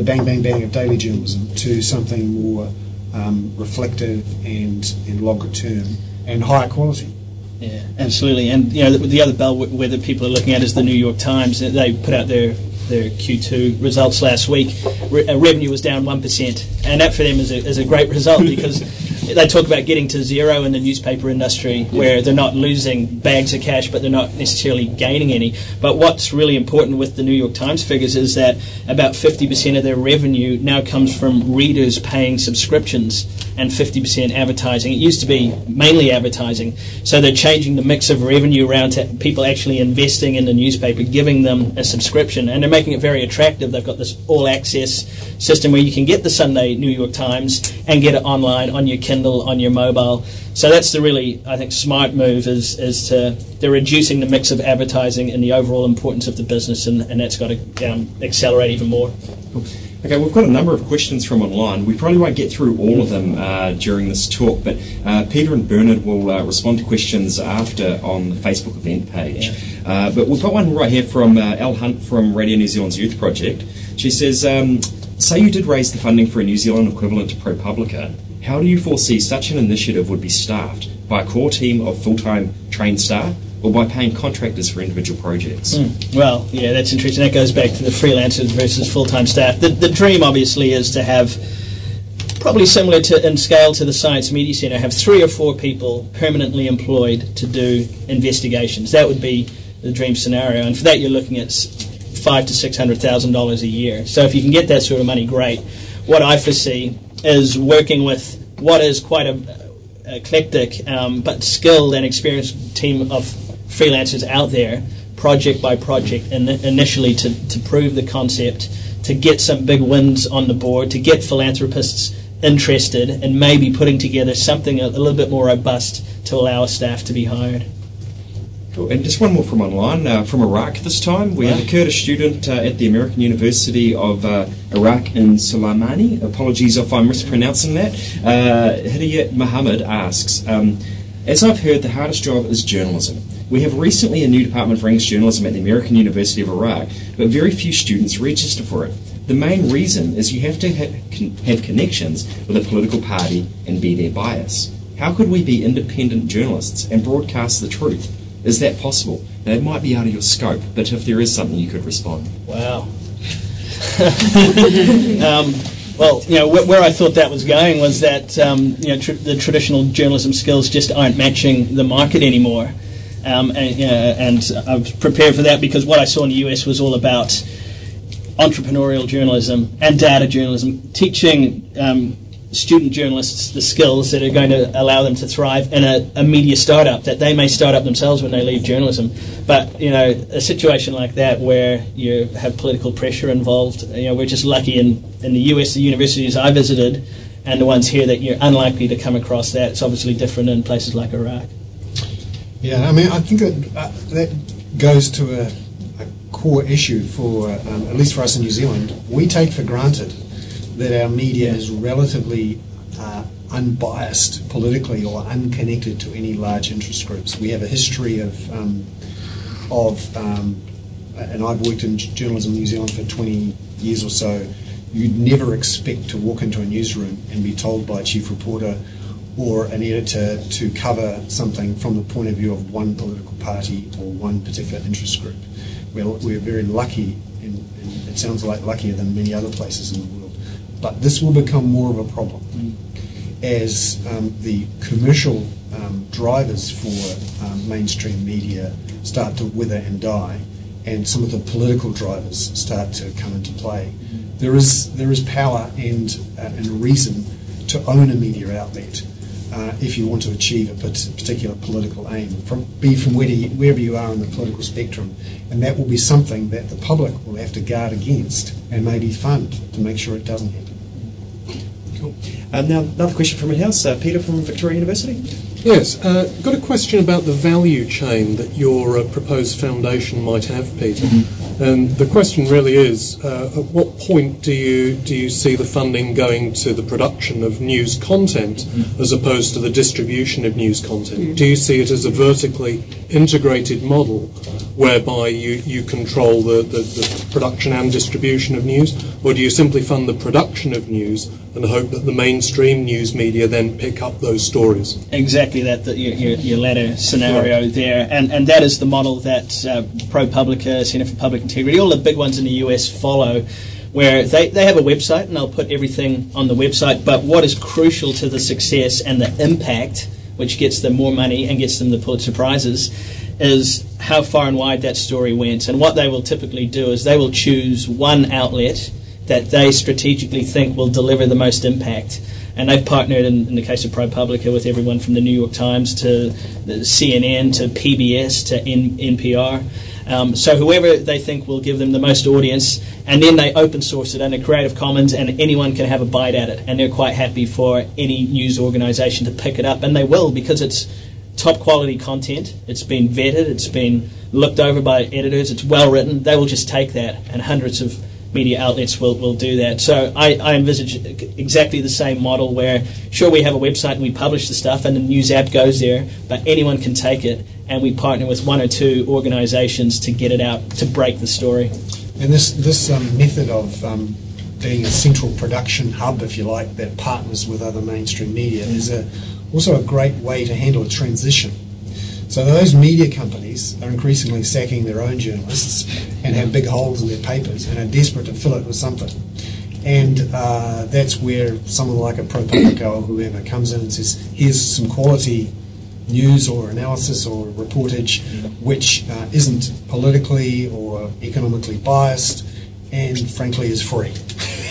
bang, bang, bang of daily journalism to something more reflective and longer term and higher quality. Yeah, absolutely. And the other bellwether people are looking at is the New York Times. They put out their Q2 results last week. Revenue was down 1%, and that for them is a great result because they talk about getting to zero in the newspaper industry where they're not losing bags of cash, but they're not necessarily gaining any. But what's really important with the New York Times figures is that about 50% of their revenue now comes from readers paying subscriptions and 50% advertising. It used to be mainly advertising, so they're changing the mix of revenue around to people actually investing in the newspaper, giving them a subscription, and they're making it very attractive. They've got this all-access system where you can get the Sunday New York Times and get it online on your Kindle, on your mobile. So that's the really, I think, smart move is they're reducing the mix of advertising and the overall importance of the business, and that's got to accelerate even more. Okay, we've got a number of questions from online. We probably won't get through all of them during this talk, but Peter and Bernard will respond to questions after on the Facebook event page. Yeah. But we've got one right here from Elle Hunt from Radio New Zealand's Youth Project. She says, say you did raise the funding for a New Zealand equivalent to ProPublica. How do you foresee such an initiative would be staffed? By a core team of full-time trained staff, or by paying contractors for individual projects? Well, yeah, that's interesting. That goes back to the freelancers versus full-time staff. The dream, obviously, is to have, probably similar to in scale to the Science Media Centre, have 3 or 4 people permanently employed to do investigations. That would be the dream scenario, and for that you're looking at $500,000 to $600,000 a year. So if you can get that sort of money, great. What I foresee is working with what is quite a eclectic but skilled and experienced team of freelancers out there, project by project, and initially to prove the concept, to get some big wins on the board, to get philanthropists interested, and maybe putting together something a little bit more robust to allow staff to be hired. Cool. And just one more from online, from Iraq this time. We have a Kurdish student at the American University of Iraq in Soleimani. Apologies if I'm mispronouncing that. Hidayat Muhammad asks, as I've heard, the hardest job is journalism. We have recently a new Department for English Journalism at the American University of Iraq, but very few students register for it. The main reason is you have to have connections with a political party and be their bias. How could we be independent journalists and broadcast the truth? Is that possible? Now, it might be out of your scope, but if there is something, you could respond. Wow. Well, where I thought that was going was that the traditional journalism skills just aren't matching the market anymore. And I've prepared for that because what I saw in the US was all about entrepreneurial journalism and data journalism, teaching student journalists the skills that are going to allow them to thrive in a media startup that they may start up themselves when they leave journalism. But a situation like that where you have political pressure involved, we're just lucky in the US, the universities I visited and the ones here, that you're unlikely to come across that. It's obviously different in places like Iraq. Yeah, I mean, I think that goes to a core issue for, at least for us in New Zealand. We take for granted that our media is relatively unbiased politically or unconnected to any large interest groups. We have a history of and I've worked in journalism in New Zealand for 20 years or so. You'd never expect to walk into a newsroom and be told by a chief reporter or an editor to cover something from the point of view of one political party or one particular interest group. We're very lucky, and it sounds like luckier than many other places in the world. But this will become more of a problem as the commercial drivers for mainstream media start to wither and die, and some of the political drivers start to come into play. There is power and a reason to own a media outlet if you want to achieve a particular political aim, from wherever you are on the political spectrum, and that will be something that the public will have to guard against and maybe fund to make sure it doesn't happen. Cool. Now, another question from in-house, Peter from Victoria University. Yes, got a question about the value chain that your proposed foundation might have, Peter. And the question really is, at what point do you see the funding going to the production of news content as opposed to the distribution of news content? Do you see it as a vertically integrated model whereby you control the production and distribution of news, or do you simply fund the production of news and hope that the mainstream news media then pick up those stories? Exactly that, your latter scenario there, and that is the model that ProPublica, Centre for Public Integrity, all the big ones in the US follow, where they have a website and they'll put everything on the website, but what is crucial to the success and the impact, which gets them more money and gets them the Pulitzer Prizes, is how far and wide that story went. And what they will typically do is they will choose one outlet that they strategically think will deliver the most impact. And they've partnered, in the case of ProPublica, with everyone from the New York Times to the CNN to PBS to NPR. So whoever they think will give them the most audience, and then they open source it under Creative Commons, and anyone can have a bite at it. And they're quite happy for any news organisation to pick it up, and they will, because it's top quality content. It's been vetted, it's been looked over by editors, it's well written. They will just take that, and hundreds of media outlets will do that. So I envisage exactly the same model where, sure, we have a website and we publish the stuff and the news app goes there, but anyone can take it, and we partner with one or two organisations to get it out, to break the story. And this method of being a central production hub, if you like, that partners with other mainstream media is also a great way to handle a transition. So those media companies are increasingly sacking their own journalists and have big holes in their papers and are desperate to fill it with something. And that's where someone like a ProPublica or whoever comes in and says, here's some quality news or analysis or reportage which isn't politically or economically biased and frankly is free.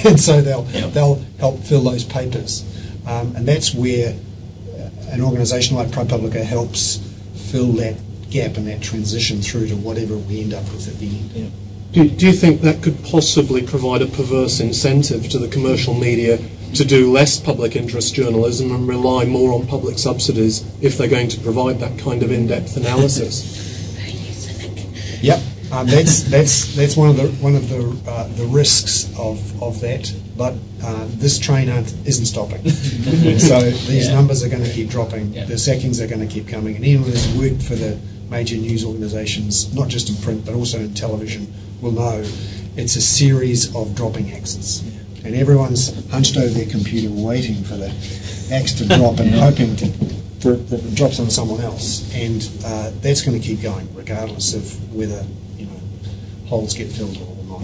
And so they'll help fill those papers. And that's where an organisation like ProPublica helps fill that gap and that transition through to whatever we end up with at the end. Yeah. Do you think that could possibly provide a perverse incentive to the commercial media to do less public interest journalism and rely more on public subsidies if they're going to provide that kind of in-depth analysis? Yep, that's one of the risks of that. But this train isn't stopping. So these numbers are going to keep dropping. The sackings are going to keep coming. And anyone who's worked for the major news organisations, not just in print but also in television, will know it's a series of dropping axes. And everyone's hunched over their computer waiting for the axe to drop and hoping that it drops on someone else. And that's going to keep going regardless of whether holes get filled or not.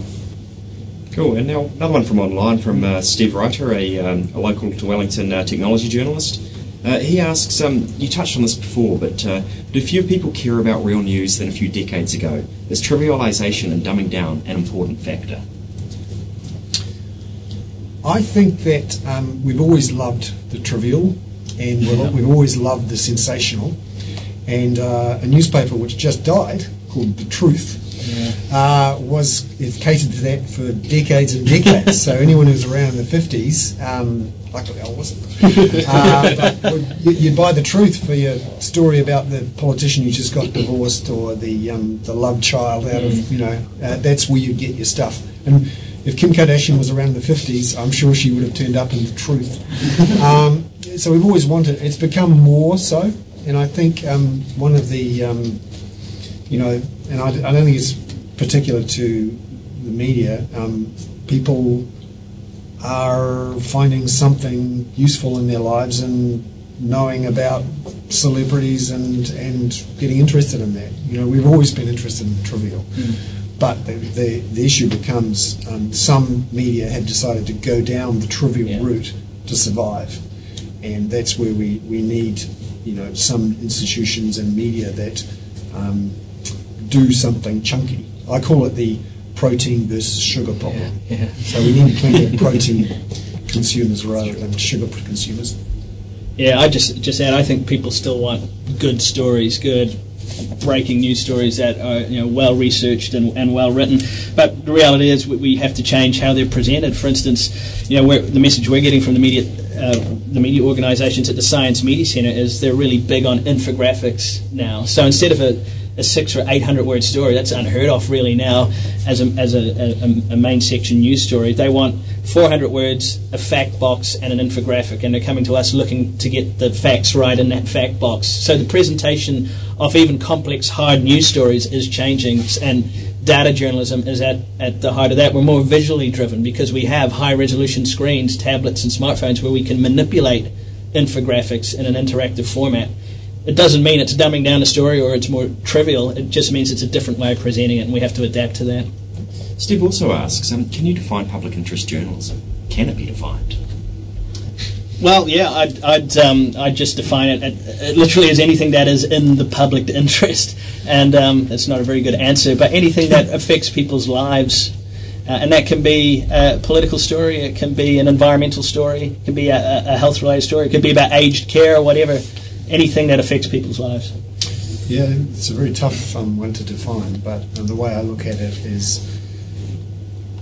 Cool. And now another one from online from Steve Reiter, a local to Wellington technology journalist. He asks, you touched on this before, but do fewer people care about real news than a few decades ago? Is trivialisation and dumbing down an important factor? I think that we've always loved the trivial, and we've always loved the sensational. And a newspaper which just died, called The Truth, it catered to that for decades and decades. So anyone who was around in the 50s, luckily I wasn't, but you'd buy The Truth for your story about the politician who just got divorced or the love child out of, that's where you'd get your stuff. And if Kim Kardashian was around in the 50s, I'm sure she would have turned up in The Truth. So we've always wanted, it's become more so, and I think one of the, and I don't think it's particular to the media, people are finding something useful in their lives and knowing about celebrities and getting interested in that. We've always been interested in the trivial. But the issue becomes some media have decided to go down the trivial route to survive. And that's where we need some institutions and media that do something chunky I call it the protein versus sugar problem. Yeah. So we need plenty of protein consumers rather than sugar consumers. Yeah, I just add, I think people still want good stories, good breaking news stories that are well researched and well written. But the reality is we have to change how they're presented. For instance, the message we're getting from the media organisations at the Science Media Centre is they're really big on infographics now. So instead of a 600 or 800 word story, that's unheard of really now as a main section news story, they want 400 words, a fact box and an infographic, and they're coming to us looking to get the facts right in that fact box. So the presentation of even complex hard news stories is changing, and data journalism is at the heart of that. We're more visually driven because we have high resolution screens, tablets and smartphones where we can manipulate infographics in an interactive format. It doesn't mean it's dumbing down a story or it's more trivial. It just means it's a different way of presenting it, and we have to adapt to that. Steve also asks, can you define public interest journalism? Can it be defined? Well, yeah, I'd just define it literally as anything that is in the public interest, and that's not a very good answer, but anything that affects people's lives, and that can be a political story, it can be an environmental story, it can be a health-related story, it could be about aged care or whatever, anything that affects people's lives. Yeah, it's a very tough one to define, but the way I look at it is,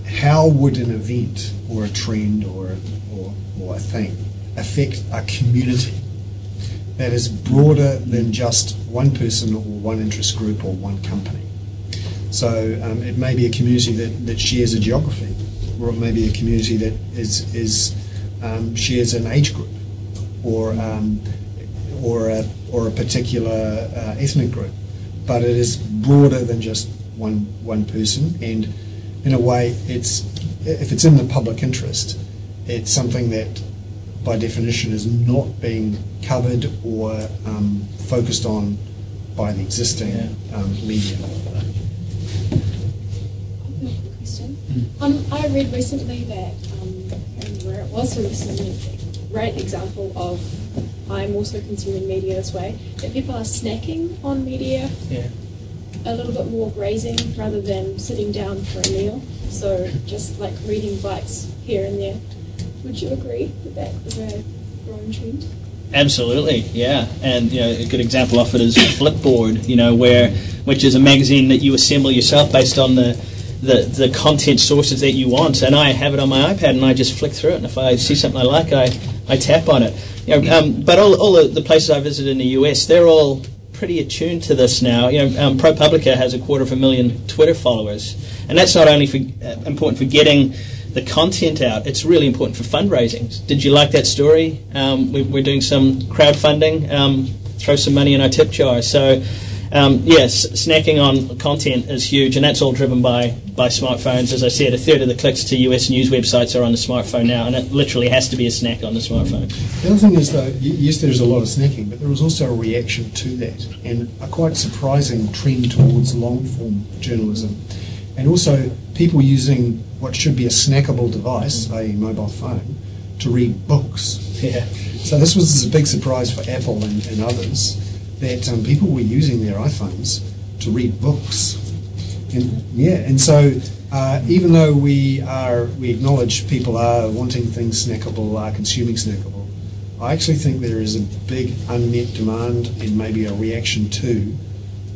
how would an event or a trend or a thing affect a community that is broader than just one person or one interest group or one company? So it may be a community that shares a geography, or it may be a community that shares an age group, or a particular ethnic group. But it is broader than just one person, and in a way, if it's in the public interest, it's something that, by definition, is not being covered or focused on by the existing media. Question. I read recently that, where it was, so this is a great example of I'm also consuming media this way, that people are snacking on media. Yeah. A little bit more grazing rather than sitting down for a meal. So just like reading bites here and there. Would you agree that that is a growing trend? Absolutely, yeah. And a good example of it is Flipboard, which is a magazine that you assemble yourself based on the content sources that you want. And I have it on my iPad, and I just flick through it. And if I see something I like, I tap on it. But all the places I visited in the US, they're all pretty attuned to this now. ProPublica has 250,000 Twitter followers, and that's not only important for getting the content out, it's really important for fundraising. Did you like that story? We're doing some crowdfunding, throw some money in our tip jar. So yes, snacking on content is huge, and that's all driven by smartphones. As I said, a third of the clicks to US news websites are on the smartphone now, and it literally has to be a snack on the smartphone. The other thing is, though, yes, there's a lot of snacking, but there was also a reaction to that, and a quite surprising trend towards long-form journalism, and also people using what should be a snackable device, a mobile phone, to read books. Yeah. So this was a big surprise for Apple and others, that people were using their iPhones to read books. And so even though we acknowledge people are wanting things snackable, are consuming snackable, I actually think there is a big unmet demand and maybe a reaction to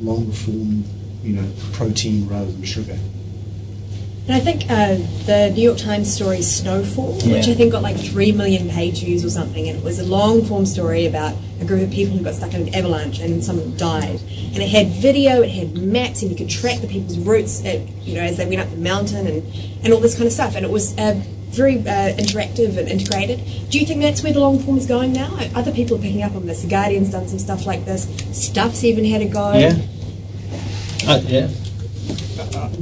long form, protein rather than sugar. And I think the New York Times story Snowfall, which I think got like 3 million page views or something, and it was a long form story about a group of people who got stuck in an avalanche and someone died. And it had video, it had maps, and you could track the people's routes, as they went up the mountain and all this kind of stuff. And it was very interactive and integrated. Do you think that's where the long form is going now? Other people are picking up on this. The Guardian's done some stuff like this. Stuff's even had a go. Yeah. Yeah.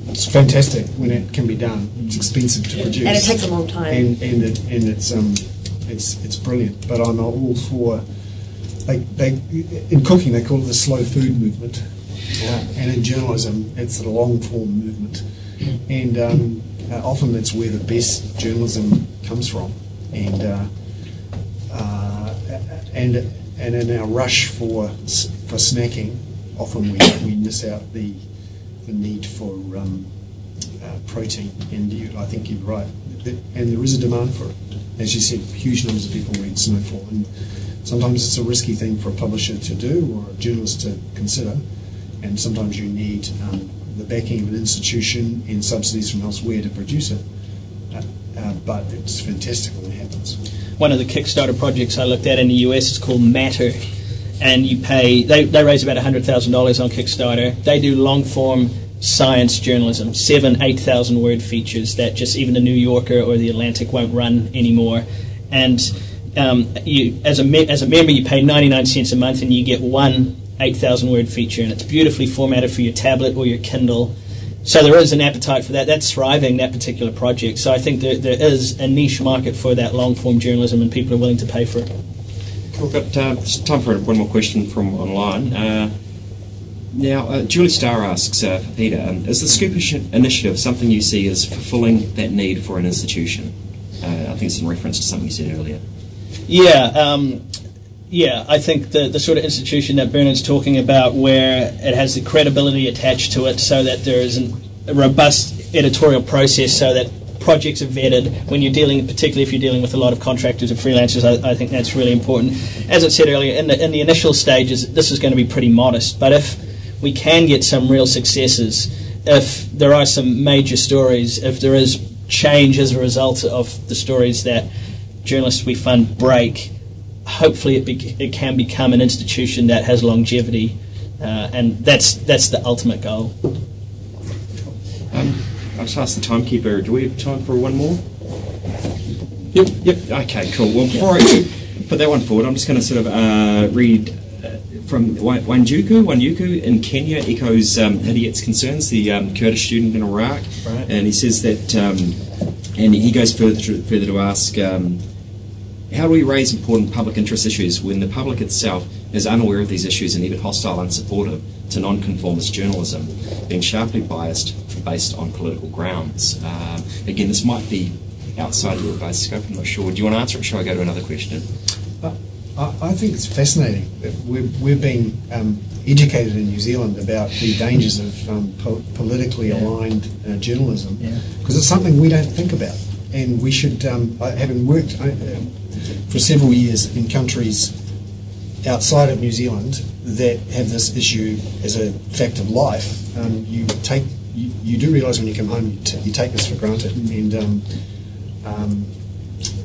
It's fantastic when it can be done. It's expensive to produce, and it takes a long time. And it's brilliant. But I'm all for. In cooking they call it the slow food movement, and in journalism it's the long form movement. And often that's where the best journalism comes from. And in our rush for snacking, often we miss out the the need for protein, and I think you're right. And there is a demand for it. As you said, huge numbers of people read Snowfall, and sometimes it's a risky thing for a publisher to do or a journalist to consider, and sometimes you need the backing of an institution and subsidies from elsewhere to produce it. But it's fantastic when it happens. One of the Kickstarter projects I looked at in the US is called Matter, and you pay, they raise about $100,000 on Kickstarter. They do long-form science journalism, 8,000 word features that just even the New Yorker or the Atlantic won't run anymore. And you, as a member, you pay 99 cents a month and you get one 8,000 word feature, and it's beautifully formatted for your tablet or your Kindle. So there is an appetite for that. That's thriving, that particular project. So I think there is a niche market for that long-form journalism, and people are willing to pay for it. We've got just time for one more question from online. Now, Julie Starr asks for Peter, is the Scoop initiative something you see as fulfilling that need for an institution? I think it's in reference to something you said earlier. Yeah, I think the sort of institution that Bernard's talking about, where it has the credibility attached to it so that there is a robust editorial process so that projects are vetted when you're dealing, particularly if you're dealing with a lot of contractors and freelancers. I think that's really important. As I said earlier, in the initial stages, this is going to be pretty modest, but if we can get some real successes, if there are some major stories, if there is change as a result of the stories that journalists we fund break, hopefully it can become an institution that has longevity, and that's the ultimate goal. I'll just ask the timekeeper, do we have time for one more? Yep. Okay, cool. Well, before I put that one forward, I'm just going to sort of read from Wanyuku in Kenya echoes Hidayat's concerns, the Kurdish student in Iraq, right. And he says that, and he goes further to ask, how do we raise important public interest issues when the public itself is unaware of these issues and even hostile and unsupportive to non-conformist journalism, being sharply biased based on political grounds? Again, this might be outside your guys' scope, I'm not sure. Do you want to answer it, or shall I go to another question? I think it's fascinating that we're being educated in New Zealand about the dangers of politically aligned journalism, because it's something we don't think about. And we should, having worked for several years in countries outside of New Zealand that have this issue as a fact of life, you do realise when you come home you take this for granted, and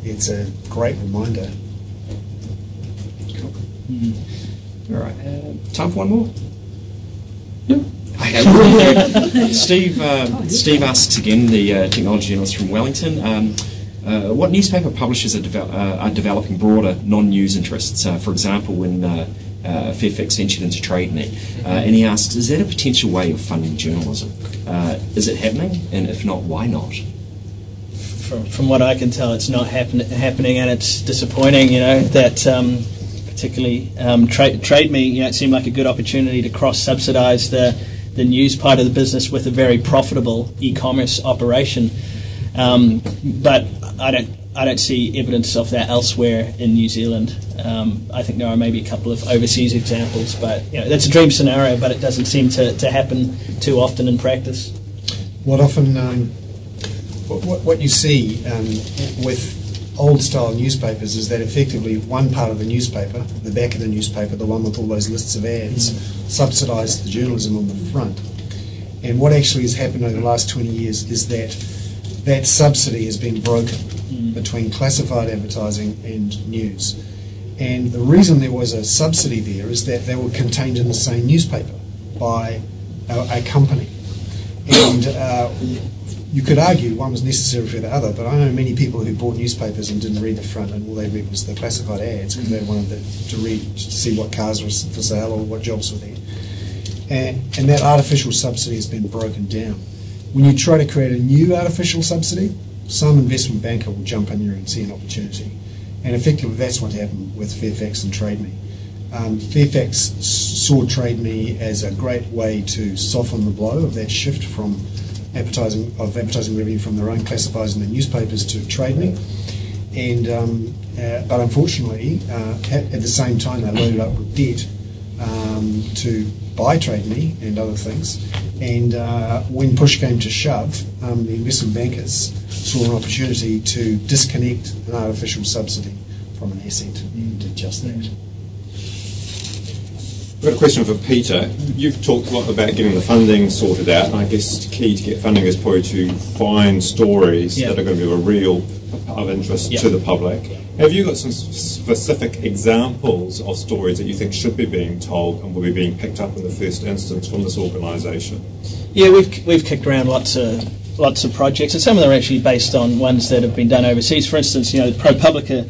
it's a great reminder. All right, time for one more? No. Okay, Steve asks again, the technology journalist from Wellington, what newspaper publishers are developing broader non-news interests? For example, when Fairfax ventured into Trade Me, and he asks, is that a potential way of funding journalism? Is it happening? And if not, why not? From what I can tell, it's not happening, and it's disappointing. That. Particularly Trade Me, it seemed like a good opportunity to cross-subsidise the news part of the business with a very profitable e-commerce operation, but I don't see evidence of that elsewhere in New Zealand. I think there are maybe a couple of overseas examples, but that's a dream scenario, but it doesn't seem to happen too often in practice. What you see with old-style newspapers is that effectively one part of the newspaper, the back of the newspaper, the one with all those lists of ads, subsidised the journalism on the front. And what actually has happened over the last 20 years is that subsidy has been broken between classified advertising and news. And the reason there was a subsidy there is that they were contained in the same newspaper by a company. And you could argue one was necessary for the other, but I know many people who bought newspapers and didn't read the front, and all they read was the classified ads because they wanted to see what cars were for sale or what jobs were there. And that artificial subsidy has been broken down. When you try to create a new artificial subsidy, some investment banker will jump in there and see an opportunity. And effectively that's what happened with Fairfax and Trade Me. Fairfax saw Trade Me as a great way to soften the blow of that shift from advertising revenue from their own classifieds in the newspapers to Trade Me, and but unfortunately at the same time they loaded up with debt to buy Trade Me and other things. And when push came to shove, the investment bankers saw an opportunity to disconnect an artificial subsidy from an asset and did just that. I've got a question for Peter. You've talked a lot about getting the funding sorted out, and I guess the key to get funding is probably to find stories that are going to be of interest to the public. Have you got some specific examples of stories that you think should be being told and will be being picked up in the first instance from this organisation? Yeah, we've kicked around lots of projects, and some of them are actually based on ones that have been done overseas. For instance, ProPublica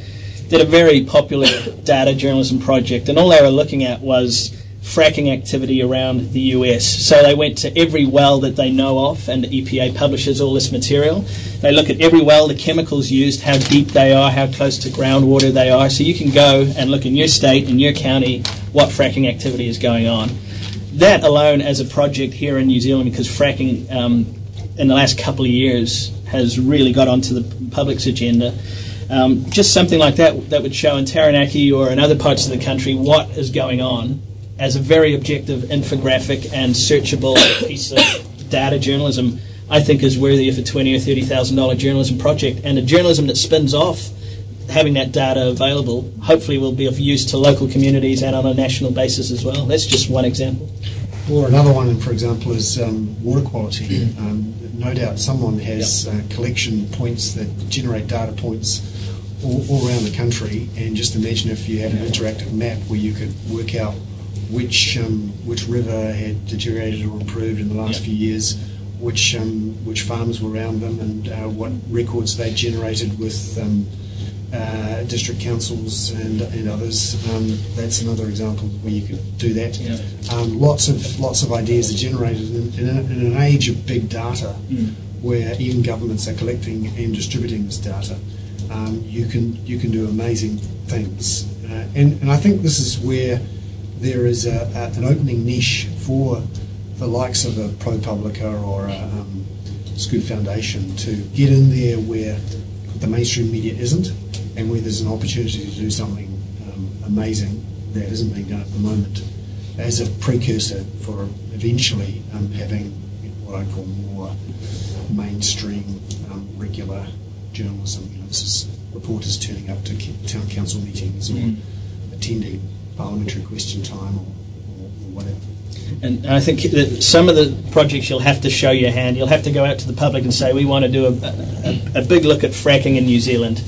did a very popular data journalism project, and all they were looking at was fracking activity around the US. So they went to every well that they know of, and the EPA publishes all this material. They look at every well, the chemicals used, how deep they are, how close to groundwater they are. So you can go and look in your state, in your county, what fracking activity is going on. That alone as a project here in New Zealand, because fracking in the last couple of years has really got onto the public's agenda. Just something like that would show in Taranaki or in other parts of the country what is going on as a very objective infographic and searchable piece of data journalism, I think is worthy of a $20,000 or $30,000 journalism project. And a journalism that spins off having that data available hopefully will be of use to local communities and on a national basis as well. That's just one example. Or another one, for example, is water quality. No doubt someone has collection points that generate data points all around the country, and just imagine if you had an interactive map where you could work out which river had deteriorated or improved in the last few years, which farms were around them, and what records they generated with district councils and others. That's another example where you could do that. Lots of ideas are generated in an age of big data, where even governments are collecting and distributing this data. You can do amazing things, and I think this is where there is an opening niche for the likes of a ProPublica or a Scoop Foundation to get in there where the mainstream media isn't, and where there's an opportunity to do something amazing that isn't being done at the moment, as a precursor for eventually having what I call more mainstream, regular journalism. This is reporters turning up to town council meetings or attending parliamentary question time or whatever. And I think that some of the projects you'll have to show your hand. You'll have to go out to the public and say, we want to do a big look at fracking in New Zealand,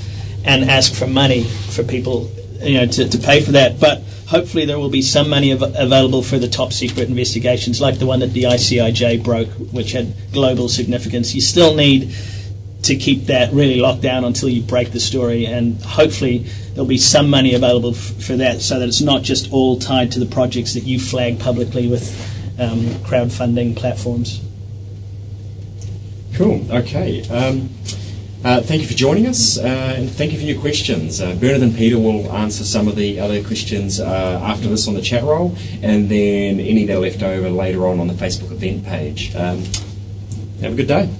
and ask for money for people to pay for that. But hopefully there will be some money available for the top secret investigations, like the one that the ICIJ broke, which had global significance. You still need to keep that really locked down until you break the story, and hopefully there'll be some money available for that, so that it's not just all tied to the projects that you flag publicly with crowdfunding platforms. Cool. Okay. Thank you for joining us, and thank you for your questions. Bernard and Peter will answer some of the other questions after this on the chat roll, and then any that are left over later on the Facebook event page. Have a good day.